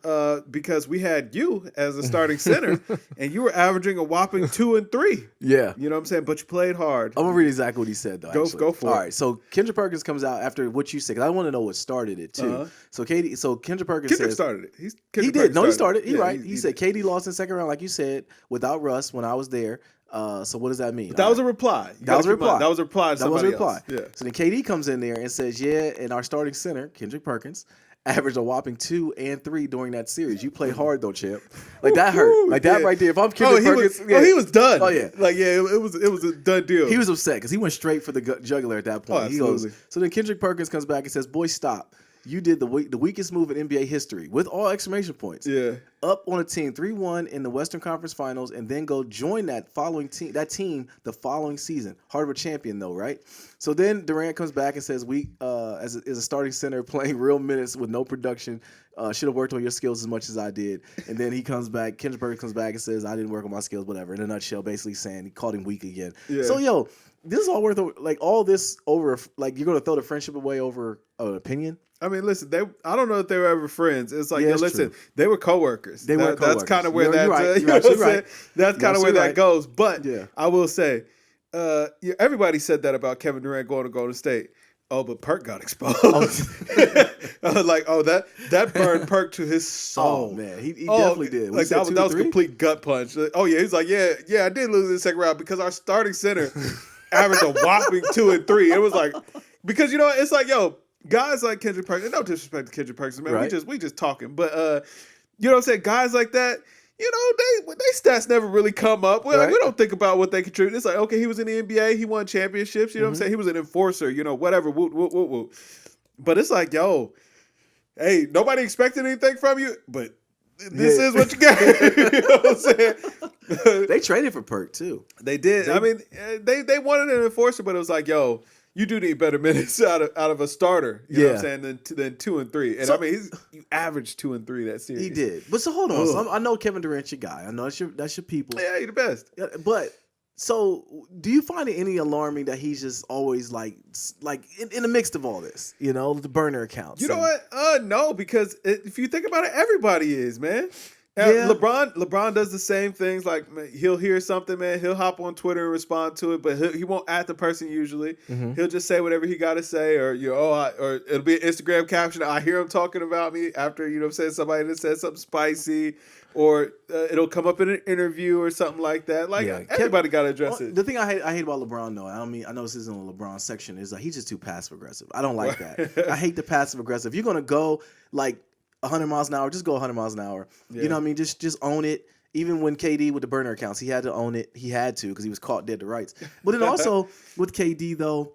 because we had you as a starting center, and you were averaging a whopping 2 and 3. Yeah. You know what I'm saying? But you played hard. I'm going to read exactly what he said, though. Go for it. All right, so Kendrick Perkins comes out after what you said, because I want to know what started it, too. So Kendrick Perkins says... started it. He did. No, he started. He's right. He said KD lost in the second round, like you said, without Russ when I was there. So what does that mean? But that was a reply. That was a reply. That was a reply to somebody else. Yeah. So then KD comes in there and says, and our starting center, Kendrick Perkins, averaged a whopping 2 and 3 during that series. You play hard though, champ. Like that hurt. Like that right there. If I'm Kendrick Perkins, he was done. Oh yeah. Like it was a done deal. He was upset because he went straight for the jugular at that point. Oh, he goes. So then Kendrick Perkins comes back and says, "Boy, stop. You did the weakest move in NBA history with all exclamation points. Yeah. Up on a team 3-1 in the Western Conference Finals and then go join that team the following season. Heart of a champion though, right? So then Durant comes back and says, as a starting center playing real minutes with no production, should have worked on your skills as much as I did. And then he comes back, Kendrick Perkins comes back and says, I didn't work on my skills, whatever. In a nutshell, basically saying he called him weak again. Yeah. So this is all worth all this over, like you're going to throw the friendship away over an opinion? I mean, listen, I don't know if they were ever friends. It's like, true. They were coworkers. That's kind of where that's kind of where that goes. But I will say, everybody said that about Kevin Durant going to Golden State. Oh, but Perk got exposed. I was like, that burned Perk to his soul. Oh man, he definitely did. Like that was a complete gut punch. He's like, yeah, I did lose in the second round because our starting center averaged a whopping 2 and 3. It was like, because it's like, guys like Kendrick Perkins, no disrespect to Kendrick Perkins, man. Right. We just talking. But you know what I'm saying? Guys like that, they stats never really come up. We don't think about what they contribute. It's like, okay, he was in the NBA, he won championships, you know what I'm saying? He was an enforcer, whatever, whoop, whoop, whoop, whoop. But it's like, hey, nobody expected anything from you, but this is what you got. You know what I'm saying? They traded for Perk too. They did. I mean, they wanted an enforcer, but it was like, you do need better minutes out of a starter, you know what I'm saying, than 2 and 3. And you averaged 2 and 3 that series. He did. But so hold on. So I know Kevin Durant's your guy. I know that's your people. Yeah, you're the best. But so do you find it any alarming that he's just always like in the mix of all this, the burner accounts? You know what? No, because if you think about it, everybody is, man. Yeah. LeBron does the same things. Like, man, he'll hear something, man. He'll hop on Twitter and respond to it, but he won't at the person usually. Mm-hmm. He'll just say whatever he got to say, or or it'll be an Instagram caption. I hear him talking about me after saying somebody that said something spicy, or it'll come up in an interview or something like that. Like everybody got to address it. The thing I hate about LeBron though, I know this isn't a LeBron section, is like he's just too passive aggressive. I don't like that. I hate the passive aggressive. If you're gonna go like 100 miles an hour, just go 100 miles an hour. Yeah. You know what I mean? Just own it. Even when KD with the burner accounts, he had to own it. He had to because he was caught dead to rights. But then also with KD though,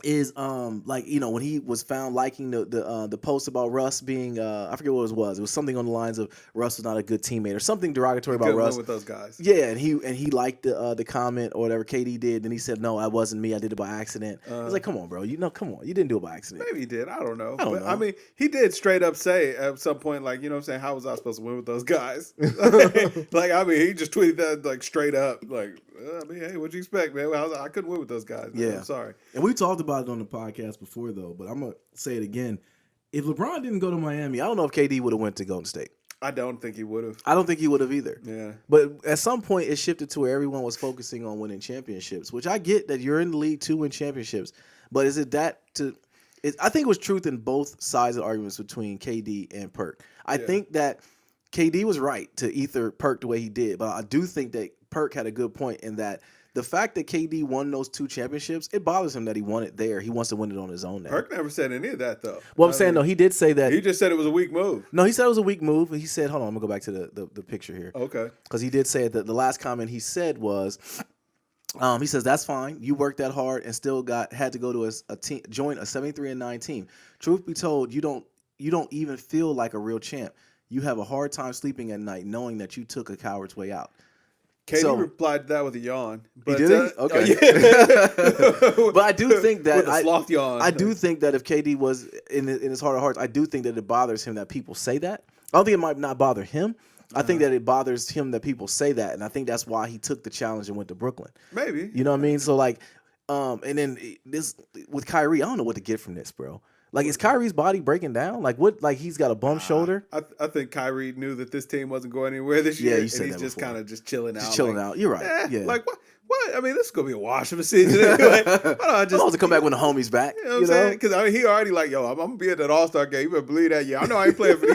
is like, you know, when he was found liking the post about Russ being I forget what it was. It was something on the lines of Russ was not a good teammate or something derogatory about Russ with those guys. Yeah, and he liked the comment or whatever KD did. Then he said, "No, I wasn't me. I did it by accident." It's like, come on, bro. Come on. You didn't do it by accident. Maybe he did. I don't know. I mean, he did straight up say at some point, like, you know what I'm saying? How was I supposed to win with those guys? Like, I mean, he just tweeted that like straight up, like, I mean, hey, what'd you expect, man? I couldn't win with those guys. Man. Yeah, I'm sorry. And we talked about it on the podcast before, though. But I'm gonna say it again. If LeBron didn't go to Miami, I don't know if KD would have went to Golden State. I don't think he would have. I don't think he would have either. Yeah. But at some point, it shifted to where everyone was focusing on winning championships, which I get that you're in the league to win championships. But is it that to – I think it was truth in both sides of the arguments between KD and Perk. I think that KD was right to ether Perk the way he did. But I do think that Perk had a good point in that the fact that KD won those 2 championships, it bothers him that he won it there. He wants to win it on his own now. Perk never said any of that, though. Well, I'm saying, though, he did say that. He just said it was a weak move. No, he said it was a weak move. He said, hold on, I'm going to go back to the picture here. Okay. Because he did say that the last comment he said was, he says, that's fine. You worked that hard and still had to go to a team, join a 73-9 team. Truth be told, you don't even feel like a real champ. You have a hard time sleeping at night knowing that you took a coward's way out. KD replied to that with a yawn. But, he did? Okay. Yeah. But I do think that with a sloth yawn. I do think that if KD was in his heart of hearts, I do think that it bothers him that people say that. I don't think it might not bother him. I think that it bothers him that people say that, and I think that's why he took the challenge and went to Brooklyn. Maybe. You know what I mean? So like, and then this with Kyrie, I don't know what to get from this, bro. Like, is Kyrie's body breaking down? Like, what? Like, he's got a bum shoulder? I think Kyrie knew that this team wasn't going anywhere this year. Yeah, you said and that he's just kind of just chilling out. Just chilling out. You're right. Yeah. Like, what? I mean, this is going to be a wash of a season. Anyway. Why don't I just supposed to come back when the homie's back. You know what I'm saying? Because I mean, he already like, yo, I'm going to be at that All-Star game. You better believe that. Yeah, I know I ain't playing for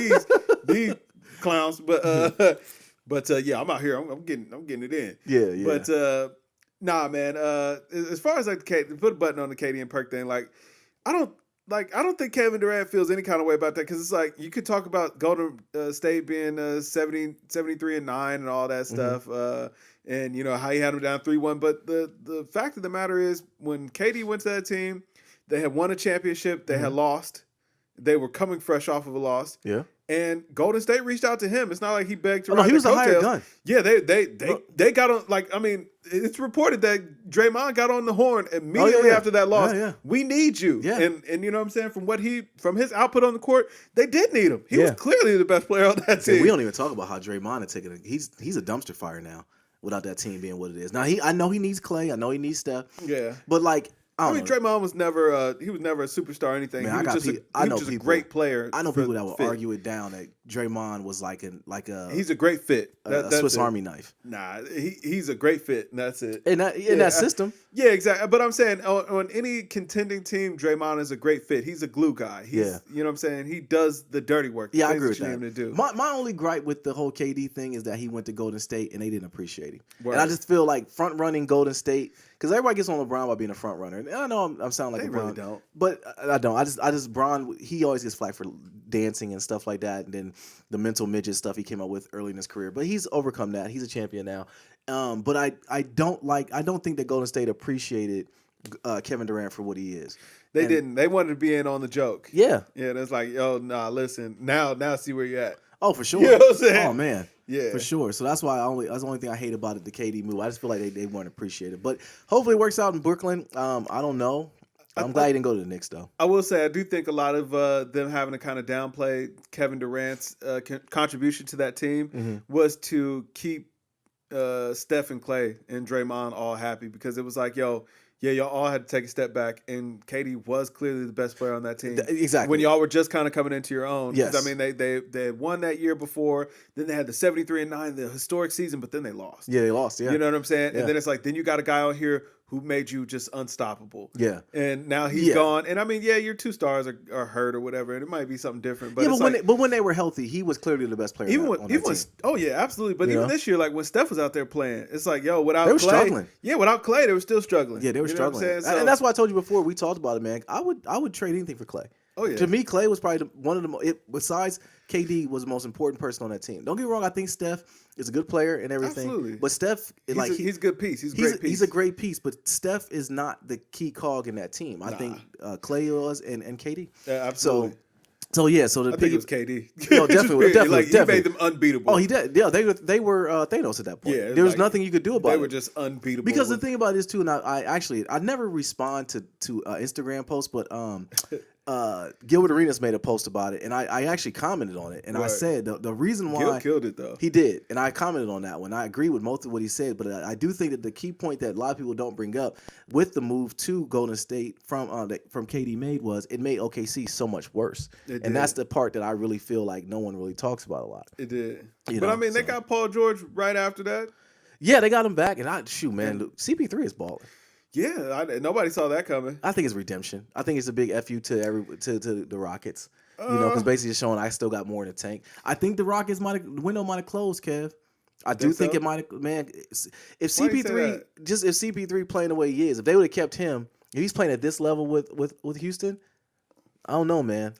these clowns, but yeah, I'm out here. I'm getting it in. Yeah. But nah, man. As far as like put a button on the KD and Perk thing, like I don't think Kevin Durant feels any kind of way about that because it's like you could talk about Golden State being 73-9 and all that stuff, and you know how he had them down 3-1. But the fact of the matter is, when KD went to that team, they had won a championship. They had lost. They were coming fresh off of a loss. Yeah. And Golden State reached out to him. It's not like he begged to. No, he was a hired gun. Yeah, they got on. Like, I mean, it's reported that Draymond got on the horn immediately after that loss. Yeah. We need you. Yeah. And you know what I'm saying? From his output on the court, they did need him. He was clearly the best player on that team. We don't even talk about how Draymond had taken it. He's a dumpster fire now without that team being what it is. Now I know he needs Clay. I know he needs Steph. Yeah. But like. I mean, Draymond was never a superstar or anything. Man, he was just a great player. I know people that will argue it down that Draymond was like a he's a great fit. A Swiss Army knife. Nah, he's a great fit, and that's it. In that system. Yeah, exactly. But I'm saying on any contending team, Draymond is a great fit. He's a glue guy. You know what I'm saying? He does the dirty work. Yeah, I agree with that. Him to do. My only gripe with the whole KD thing is that he went to Golden State and they didn't appreciate him. Word. And I just feel like front running Golden State. Because everybody gets on LeBron by being a front runner. And I know I'm sounding like they LeBron. Really don't. But I don't. I just Bron, he always gets flack for dancing and stuff like that. And then the mental midget stuff he came up with early in his career. But he's overcome that. He's a champion now. But I don't think that Golden State appreciated Kevin Durant for what he is. They didn't. They wanted to be in on the joke. Yeah. Yeah, and it's like, yo, nah, listen. Now see where you're at. Oh, for sure. You know what I'm saying? Oh, man. Yeah. For sure. So that's why that's the only thing I hate about it, the KD move. I just feel like they weren't appreciated. But hopefully it works out in Brooklyn. I don't know. I'm glad he didn't go to the Knicks, though. I will say I do think a lot of them having to kind of downplay Kevin Durant's contribution to that team was to keep Steph and Clay and Draymond all happy because it was like, yo, yeah, y'all all had to take a step back, and KD was clearly the best player on that team. Exactly. When y'all were just kind of coming into your own. Yes. I mean, they had won that year before. Then they had the 73-9, the historic season, but then they lost. Yeah, they lost, yeah. You know what I'm saying? Yeah. And then it's like, then you got a guy on here who made you just unstoppable. Yeah. And now he's gone. And I mean, yeah, your two stars are hurt or whatever, and it might be something different. But but when they were healthy, he was clearly the best player on that team. Oh yeah, absolutely. But even this year, like when Steph was out there playing, it's like, yo, without they were Clay, struggling. Yeah, without Clay, they were still struggling. Yeah, they were struggling. So, and that's why I told you before we talked about it, man. I would trade anything for Clay. Oh yeah. To me, Clay was probably one of the besides KD was the most important person on that team. Don't get me wrong. I think Steph is a good player and everything. Absolutely. But Steph, he's a good piece. He's a great piece. He's a great piece. But Steph is not the key cog in that team. I think Clay was and KD. Yeah, absolutely. So yeah, so I think it was KD. No, definitely. Like he made them unbeatable. Oh, he did. Yeah, they were Thanos at that point. Yeah, there was nothing you could do about it. They were just unbeatable. Because the thing about this too, and I never respond to Instagram posts, but Gilbert Arenas made a post about it, and I actually commented on it, and I said the reason why Gil killed it though. He did, and I commented on that one. I agree with most of what he said, but I do think that the key point that a lot of people don't bring up with the move to Golden State from KD made was it made OKC so much worse, and that's the part that I really feel like no one really talks about a lot. It did, I mean they got Paul George right after that. Yeah, they got him back, and CP3 is balling. Yeah, nobody saw that coming. I think it's redemption. I think it's a big FU to the Rockets. Because basically it's showing I still got more in the tank. I think the Rockets window might have closed, Kev. I do think it might have. Man, if CP3 playing the way he is, if they would have kept him, if he's playing at this level with Houston, I don't know, man.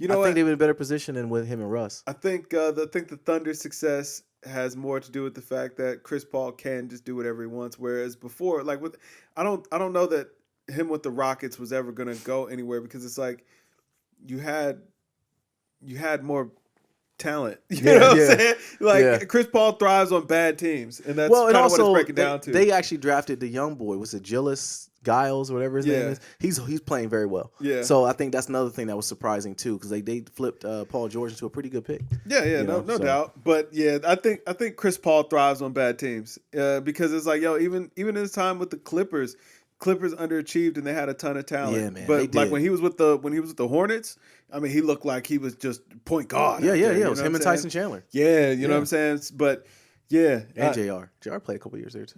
I think they were in a better position than with him and Russ. I think the Thunder's success has more to do with the fact that Chris Paul can just do whatever he wants, whereas before, like I don't know that him with the Rockets was ever gonna go anywhere because it's like you had more talent. You know what I'm saying? Like Chris Paul thrives on bad teams, and that's kind of what it's breaking down to. They actually drafted the young boy. Was it Gillis Giles or whatever his name is? He's playing very well. Yeah. So I think that's another thing that was surprising too, because they flipped Paul George into a pretty good pick. Yeah, no doubt. But yeah, I think Chris Paul thrives on bad teams because it's like even in his time with the Clippers underachieved and they had a ton of talent. Yeah, man. But like when he was with the Hornets, I mean, he looked like he was just point guard. Yeah. It was him and Tyson Chandler. Yeah, you know what I'm saying? But yeah, and JR played a couple years there too.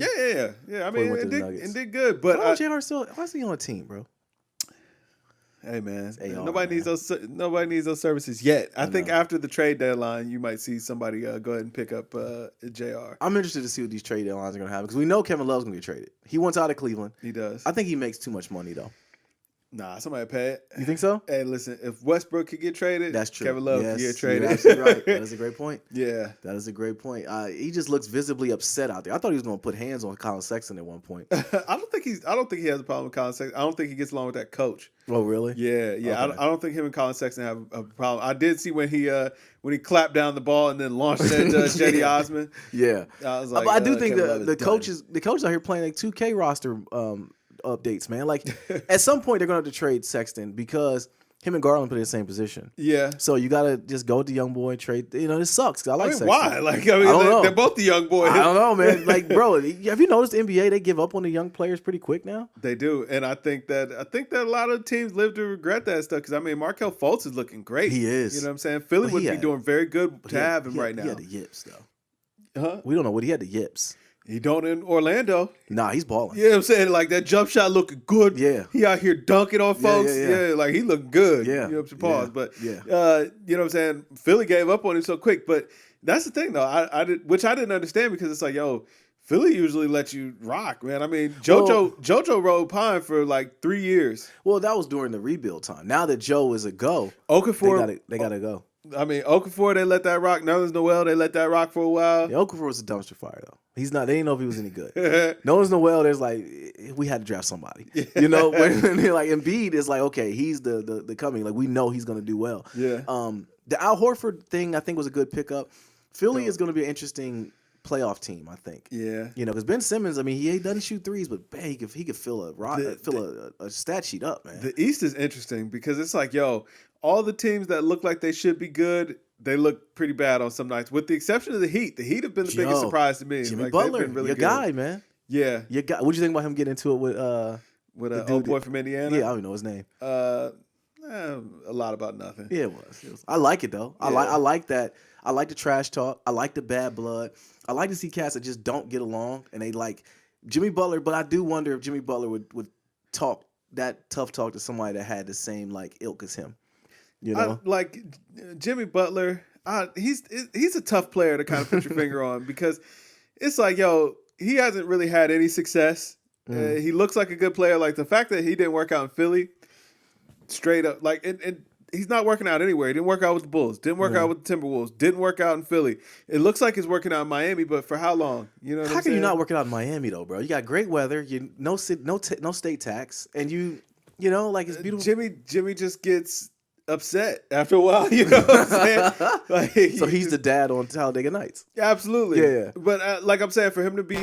Yeah. I mean, it did good. But JR still, why is he on a team, bro? Hey man, nobody needs those services yet. I think after the trade deadline, you might see somebody go ahead and pick up JR. I'm interested to see what these trade deadlines are going to happen because we know Kevin Love's going to get traded. He wants out of Cleveland. He does. I think he makes too much money though. Nah, somebody pay it. You think so? Hey, listen, if Westbrook could get traded, that's true. Kevin Love could get traded. You're absolutely right. That is a great point. Yeah. That is a great point. He just looks visibly upset out there. I thought he was going to put hands on Colin Sexton at one point. I don't think he has a problem with Colin Sexton. I don't think he gets along with that coach. Oh, really? Yeah. Okay. I don't think him and Colin Sexton have a problem. I did see when he clapped down the ball and then launched at Cedi Osman. Yeah. I was like, but I do think the coaches out here playing like 2K roster updates, man. Like at some point they're gonna have to trade Sexton because him and Garland put in the same position. Yeah. So you gotta just go with the young boy and trade. This sucks because I like Sexton. Why? I don't know. They're both the young boys. I don't know, man. Like, bro, have you noticed the NBA? They give up on the young players pretty quick now. They do, and I think that a lot of teams live to regret that stuff because I mean, Markelle Fultz is looking great. He is. You know what I'm saying? Philly would be doing very good to have him right now. He had the yips though. Huh? We don't know what he had the yips. He don't in Orlando. Nah, he's balling. Yeah, you know what I'm saying? Like that jump shot looking good. Yeah. He out here dunking on folks. Yeah, like he looked good. Yeah. You know what I'm saying? But you know what I'm saying? Philly gave up on him so quick. But that's the thing though. I didn't understand because it's like, yo, Philly usually lets you rock, man. I mean, JoJo rode Pine for like 3 years. Well, that was during the rebuild time. Now that Joe is a go, Okafor, they gotta go. I mean, Okafor, they let that rock. Nerlens Noel, they let that rock for a while. Yeah, Okafor was a dumpster fire though. He's not. They didn't know if he was any good. Nerlens Noel, there's like we had to draft somebody. You know, when they're like Embiid is like, okay, he's the coming. Like we know he's gonna do well. Yeah. The Al Horford thing I think was a good pickup. Philly is gonna be an interesting playoff team, I think. Yeah. You know, because Ben Simmons, I mean, he doesn't shoot threes, but man, he could fill a stat sheet up, man. The East is interesting because it's like, yo, all the teams that look like they should be good, they look pretty bad on some nights, with the exception of the Heat. The Heat have been the biggest surprise to me. Jimmy Butler, really your good guy, man. Yeah. Your guy. What'd you think about him getting into it with an old boy from Indiana? Yeah, I don't even know his name. A lot about nothing. Yeah, it was. I like it though. Yeah. I like that. I like the trash talk. I like the bad blood. I like to see cats that just don't get along and they like Jimmy Butler, but I do wonder if Jimmy Butler would talk that tough talk to somebody that had the same like ilk as him. You know, like Jimmy Butler. He's a tough player to kind of put your finger on because it's like, yo, he hasn't really had any success. He looks like a good player. Like the fact that he didn't work out in Philly, straight up like and he's not working out anywhere. He didn't work out with the Bulls. Didn't work out with the Timberwolves. Didn't work out in Philly. It looks like he's working out in Miami, but for how long? You know what I'm saying? How can you not work out in Miami though, bro? You got great weather. You no state tax, and you know like it's beautiful. Jimmy just gets upset after a while. You know what I'm saying? Like, so he's the dad on Talladega Nights. Absolutely. Yeah. But like I'm saying, for him to be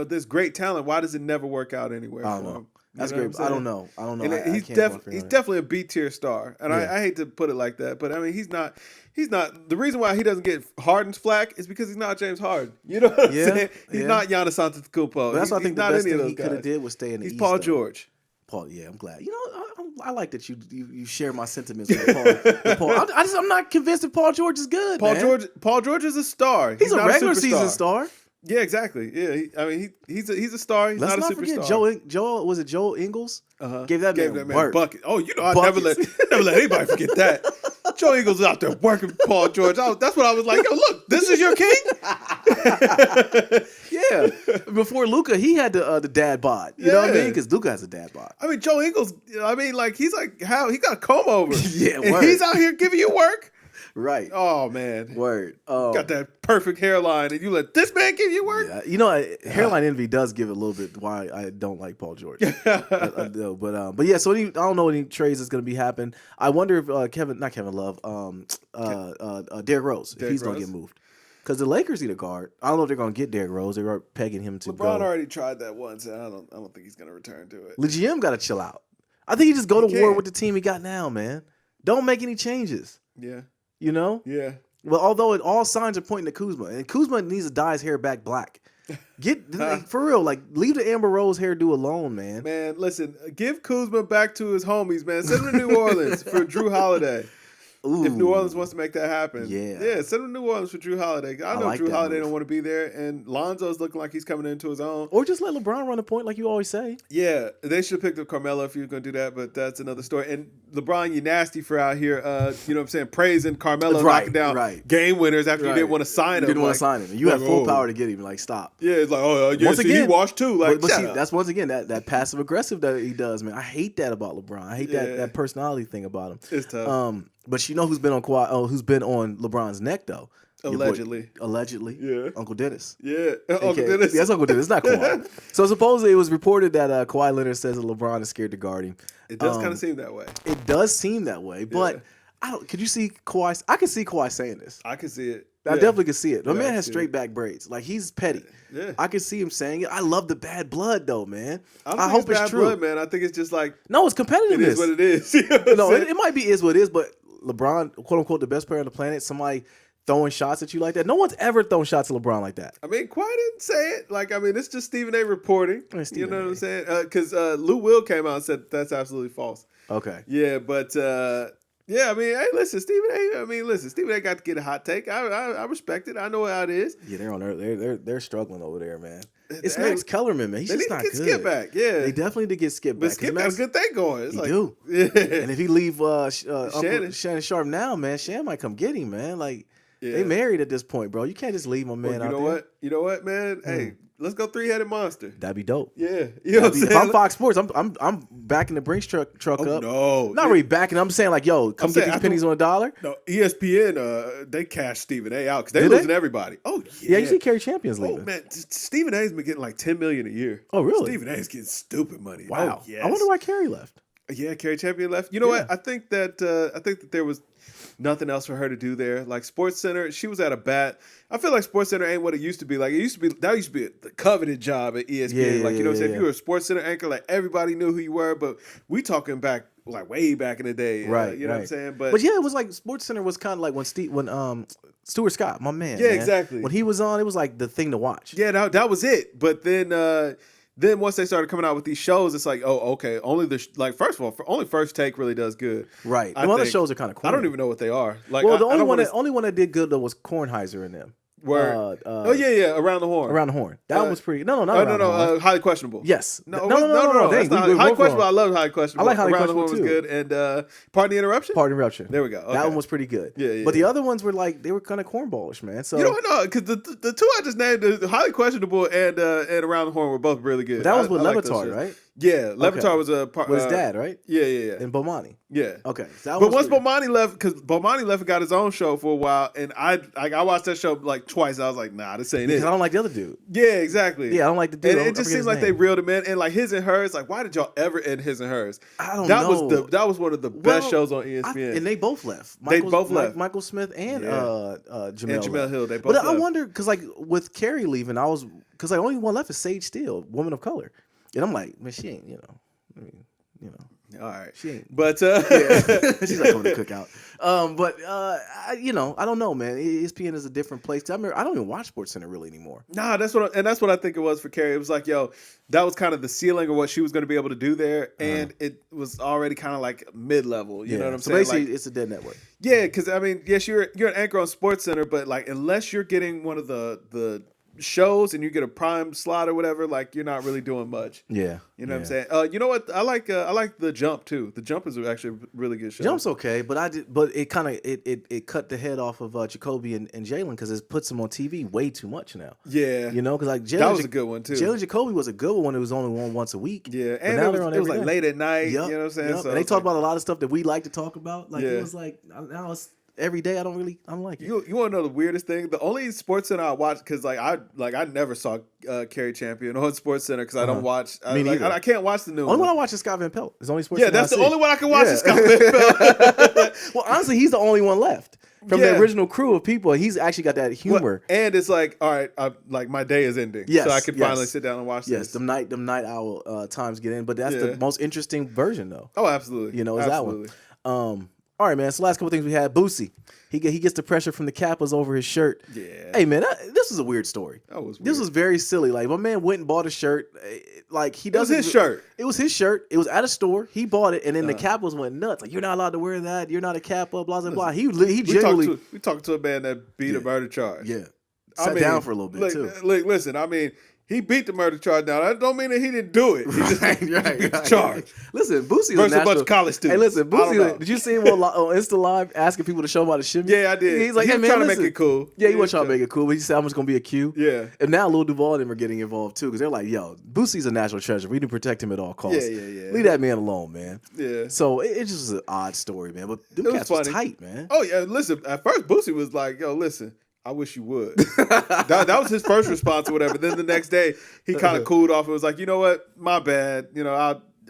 this great talent, why does it never work out anywhere? I don't know. That's great. I don't know. And he's definitely a B tier star, and I hate to put it like that, but I mean he's not. The reason why he doesn't get Harden's flack is because he's not James Harden. You know what I'm saying? He's not Giannis Antetokounmpo. Well, that's what I think the best thing he could have did was stay in the East. He's Paul George. Paul, yeah, I'm glad. You know, I like that you share my sentiments with Paul. I'm not convinced that Paul George is good. Paul George is a star. He's a regular season star. Yeah, exactly. Yeah, he's a star. He's not a superstar. Let's not forget Joel Ingles? Gave that man a bucket. Oh, I never let anybody forget that. Joe Ingles was out there working Paul George. That's what I was like, yo, look, this is your king? Yeah. Before Luka, he had the dad bod. You know what I mean? Because Luka has a dad bod. I mean, Joe Ingles, he's like, how? He got a comb over. Yeah, and he's out here giving you work? Right. Oh, man. Word. Got that perfect hairline, and you let this man give you work? Yeah. You know, hairline envy does give it a little bit why I don't like Paul George. But yeah, so I don't know any trades that's going to be happening. I wonder if Derrick Rose, if he's going to get moved. Because the Lakers need a guard. I don't know if they're going to get Derrick Rose. They're pegging him to LeBron go. already tried that once, and I don't think he's going to return to it. The GM got to chill out. I think he just go to war with the team he got now, man. Don't make any changes. Yeah. You know? Yeah. Well, although all signs are pointing to Kuzma, and Kuzma needs to dye his hair back black. For real, like leave the Amber Rose hairdo alone, man. Man, listen, give Kuzma back to his homies, man. Send him to New Orleans for Drew Holiday. Ooh. If New Orleans wants to make that happen. Yeah, send him to New Orleans for Drew Holiday. I know like Drew Holiday don't want to be there, and Lonzo's looking like he's coming into his own. Or just let LeBron run the point like you always say. Yeah, they should have picked up Carmelo if you were going to do that, but that's another story. And LeBron, you nasty for out here, you know what I'm saying, praising Carmelo knocking down game winners after you didn't want to sign him. You didn't want to sign him. You had full power to get him. Like, stop. Yeah, it's like, once again, he washed too. Like, but see, that's once again that passive aggressive that he does, man. I hate that about LeBron. I hate that personality thing about him. It's tough. But you know who's been on LeBron's neck though? Allegedly. Yeah. Uncle Dennis. Yeah. Uncle Dennis. That's Uncle Dennis. It's not Kawhi. So supposedly it was reported that Kawhi Leonard says that LeBron is scared to guard him. It does kind of seem that way. It does seem that way, but could you see Kawhi? I can see Kawhi saying this. I can see it. I definitely can see it. The man has straight back braids. Like, he's petty. Yeah. I can see him saying it. I love the bad blood, though, man. I hope it's true. Blood, man. I think it's just like... No, it's competitiveness. It is what it is. You know what it might be is what it is, but LeBron, quote-unquote, the best player on the planet, somebody throwing shots at you like that. No one's ever thrown shots at LeBron like that. I mean, Kawhi didn't say it. Like, I mean, it's just Stephen A. reporting. You know what I'm saying? Because Lou Will came out and said that's absolutely false. Okay. Yeah, but... yeah, I mean, hey, listen, Stephen A. got to get a hot take. I respect it. I know how it is. Yeah, they're struggling over there, man. It's Max Kellerman, man. He's just not good. They need to get Skip back. Yeah, they definitely need to get Skip back. But Skip got a good thing going. He do. Yeah. And if he leave Shannon Sharp now, man, Shan might come get him, man. Like they married at this point, bro. You can't just leave my man out there. You know what, man? Hey. Let's go 3-headed monster. That'd be dope. Yeah, you know what I'm saying? If I'm Fox Sports, I'm backing the Brinks truck up. No, not really backing. I'm saying like, yo, come get these pennies on a dollar. No, ESPN, they cashed Stephen A. out because they're losing everybody. Oh yeah, you see Kerry Champion's leaving. Oh man, Stephen A's been getting like $10 million a year. Oh really? Stephen A's getting stupid money. Wow. Oh, yes. I wonder why Kerry left. Yeah, Kerry Champion left. You know what? I think that there was nothing else for her to do there. Like SportsCenter, she was at a bat. I feel like SportsCenter ain't what it used to be. Like that used to be the coveted job at ESPN. You know what I'm saying? If you were a SportsCenter anchor, like everybody knew who you were. But we talking back like way back in the day. Right. You know what I'm saying? But yeah, it was like SportsCenter was kind of like when Stuart Scott, my man. Yeah, man, exactly. When he was on, it was like the thing to watch. Yeah, that was it. But then once they started coming out with these shows, it's like, oh, okay. Only first of all, only First Take really does good. Right. The other shows are kind of cool. I don't even know what they are. Like, well, the only one that did good though was Kornheiser in them. Around the horn. Around the horn. That one was pretty. No, highly questionable. Yes. No. Highly questionable. I love highly questionable. I like highly questionable. Around the horn too. Was good. And Pardon the Interruption. Pardon the Interruption. There we go. Okay. That one was pretty good. Yeah. But the other ones were like they were kind of cornballish, man. So you don't know because the two I just named, the highly questionable and Around the Horn, were both really good. But that was with Levitard, right? Yeah, Levitar was a part with his dad, right? Yeah. And Bomani. Yeah. Okay. But once Bomani left, because Bomani left and got his own show for a while, and I watched that show like twice. I was like, nah, this ain't it. Because I don't like the other dude. Yeah, exactly. Yeah, I don't like the dude. And it just seems like they reeled him in. And like His and Hers, like, why did y'all ever end His and Hers? I don't know. That was one of the best shows on ESPN. And they both left. They both left. Michael Smith and Jamel Hill. They both left. But I wonder, because like with Carrie leaving, because like only one left is Sage Steele, woman of color. And I'm like, man, she ain't, all right. She ain't. But she's like going to cookout. I don't know, man. ESPN is a different place. I don't even watch SportsCenter really anymore. Nah, that's what I think it was for Carrie. It was like, yo, that was kind of the ceiling of what she was going to be able to do there, and it was already kind of like mid-level. You know what I'm saying? So basically, it's a dead network. Yeah, because I mean, yes, you're an anchor on SportsCenter, but like unless you're getting one of the shows and you get a prime slot or whatever, like you're not really doing much. Yeah. You know what I'm saying? You know what? I like The Jump too. The Jump is actually a really good show. Jump's okay, but it kind of it cut the head off of Jacoby and Jalen because it puts them on TV way too much now. Yeah. Because like Jalen, that was a good one too. Jalen Jacoby was a good one. It was only on once a week. Yeah, and now it was like late at night. Yep. You know what I'm saying? Yep. So and they talk about a lot of stuff that we like to talk about. Like it was like now it's every day. I don't like it. You want to know the weirdest thing? The only SportsCenter I watch because I never saw Carrie Champion on SportsCenter because I don't watch. I can't watch the new only one. I watch is Scott Van Pelt. It's only SportsCenter. Yeah, that's the only one I can watch is Scott Van Pelt. Well, honestly, he's the only one left from the original crew of people. He's actually got that humor. Well, and it's like, all right, like my day is ending, so I can finally sit down and watch this. Yes, them night owl times get in, but that's the most interesting version, though. Oh, absolutely. Is that one. All right, man. So last couple things we had, Boosie. He gets the pressure from the Kappas over his shirt. Yeah. Hey, man, this was a weird story. That was weird. This was very silly. Like, my man went and bought a shirt. Like, he doesn't. It was his shirt. It was his shirt. It was at a store. He bought it, and then the Kappas went nuts. Like, you're not allowed to wear that. You're not a Kappa, blah, blah, blah. He genuinely. We talked to a man that beat a murder charge. Yeah. Sat down for a little bit, too. Look, listen, I mean, he beat the murder charge down. That don't mean that he didn't do it. He just right. charged. Listen, Boosie's versus a bunch of college students. Hey, listen, Boosie, did you see him on Insta Live asking people to show him how to shimmy? Yeah, I did. He's like, hey, man, trying to make it cool. Yeah, he was trying to make it cool, but he said how much going to be a cue. Yeah. And now Lil Duval and them are getting involved, too, because they're like, yo, Boosie's a national treasure. We need to protect him at all costs. Yeah. Leave that man alone, man. Yeah. So it just was an odd story, man. But them cats was tight, man. Oh, yeah, listen, at first Boosie was like, yo, listen, I wish you would. that was his first response or whatever. Then the next day, he kind of cooled off and was like, you know what? My bad.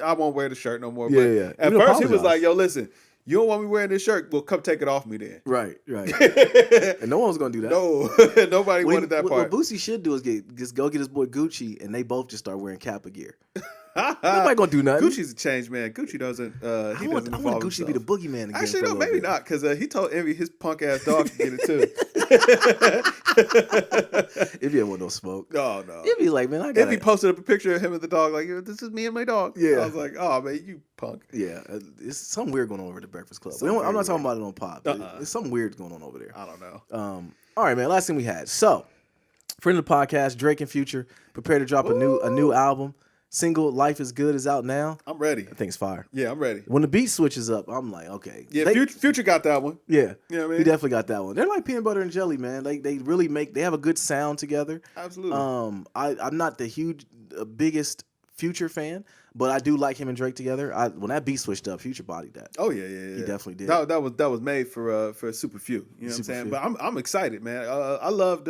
I won't wear the shirt no more. Yeah. At first, he was like, yo, listen, you don't want me wearing this shirt? Well, come take it off me then. Right. And no one was going to do that. No, nobody wanted that part. What Boosie should do is just go get his boy Gucci, and they both just start wearing Kappa gear. Nobody gonna do nothing. Gucci's a changed man. Gucci doesn't. I want Gucci to be the boogeyman again. Actually, no, maybe not, because he told Envy his punk ass dog to get it too. If you ever want no smoke, no. It'd be like, man, I got. Envy posted up a picture of him and the dog, like, this is me and my dog. Yeah, I was like, oh man, you punk. Yeah, it's something weird going on over at the Breakfast Club. I'm not talking about it on pod. It's something weird going on over there. I don't know. All right, man. Last thing we had. So, friend of the podcast, Drake and Future, prepare to drop a new album. Single "Life Is Good" is out now. I'm ready. I think it's fire. Yeah, I'm ready. When the beat switches up, I'm like, okay. Yeah, Future got that one. Yeah, you know what I mean? He definitely got that one. They're like peanut butter and jelly, man. They really they have a good sound together. Absolutely. I'm not the biggest Future fan, but I do like him and Drake together. When that beat switched up, Future bodied that. Oh yeah. He definitely did. That was made for Super Few. You know what I'm saying? But I'm excited, man. I loved.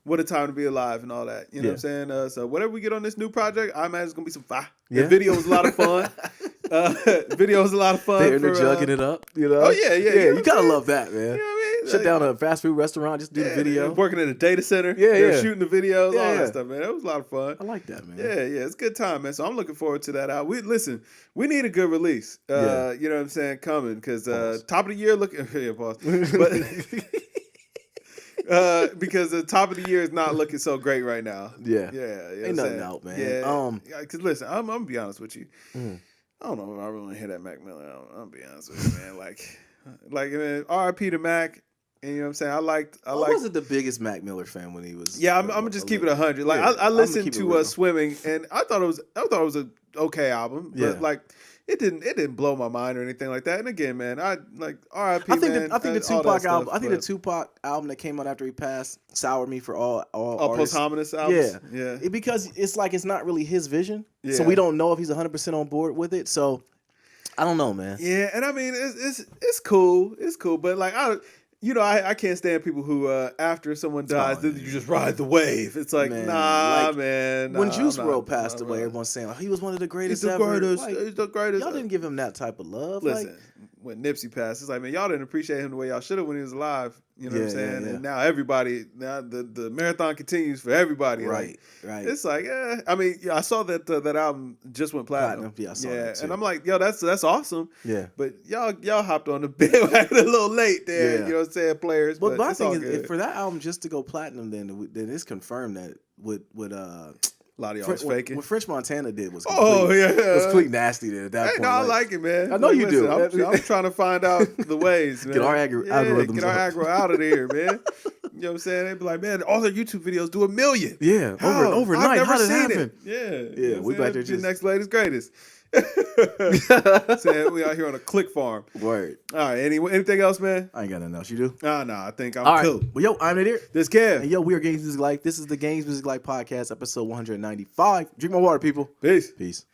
What a time to be alive and all that. You know what I'm saying? So whatever we get on this new project, I imagine it's going to be some fire. Yeah. The video was a lot of fun. Video was a lot of fun. They're jugging it up, you know? Oh, yeah. You got to love that, man. You know what I mean? Shut down a fast food restaurant, just do the video. Working at a data center. Yeah. Shooting the videos, all that stuff, man. That was a lot of fun. I like that, man. Yeah. It's a good time, man. So I'm looking forward to that out. We need a good release. You know what I'm saying? Coming. Because top of the year, pause. But... because the top of the year is not looking so great right now. Yeah. Ain't nothing out, man. Yeah. Because listen, I'm gonna be honest with you. I don't know if I really want to hear that Mac Miller. I'm gonna be honest with you, man. Like, man, R.I.P. to Mac. And you know what I'm saying? I wasn't the biggest Mac Miller fan when he was. Yeah, I'm gonna just keep it 100. Like I listened to Swimming, and I thought it was an okay album, but like it didn't blow my mind or anything like that. And again, man, I like R.I.P. I think the Tupac album. I think the Tupac album that came out after he passed soured me for all posthumous albums. Yeah. Because it's like it's not really his vision, so we don't know if he's 100% on board with it. So I don't know, man. Yeah, and I mean it's cool, but like I can't stand people who after someone dies, then you just ride the wave. It's like, man, man. When Juice WRLD passed away, everyone's saying like, he was one of the greatest ever. He's the greatest. Y'all didn't give him that type of love. Listen, when Nipsey passed, it's like, man, y'all didn't appreciate him the way y'all should have when he was alive. You know what I'm saying? And now the marathon continues for everybody. Right. It's like, I mean, I saw that that album just went platinum. Yeah, I saw that too. And I'm like, yo, that's awesome. Yeah. But y'all hopped on the bandwagon a little late there. You know what I'm saying, players? But my thing is, for that album just to go platinum, then it's confirmed that with a lot of y'all was faking. What French Montana did was complete nasty at that point. No, I like it, man. I know you do. I'm trying to find out the ways, man. Get our algorithms. Get our aggro out of there, man. You know what I'm saying? They'd be like, man, all their YouTube videos do 1 million. Yeah, overnight. How did it happen? Yeah, we back there just next latest greatest. Saying we out here on a click farm. Word. All right. Anything else, man? I ain't got nothing else. You do? Nah. I think I'm cool. Well, yo, I'm Nadir. This Kev. And yo, we are Games Music Life. This is the Games Music Life podcast, episode 195. Drink my water, people. Peace.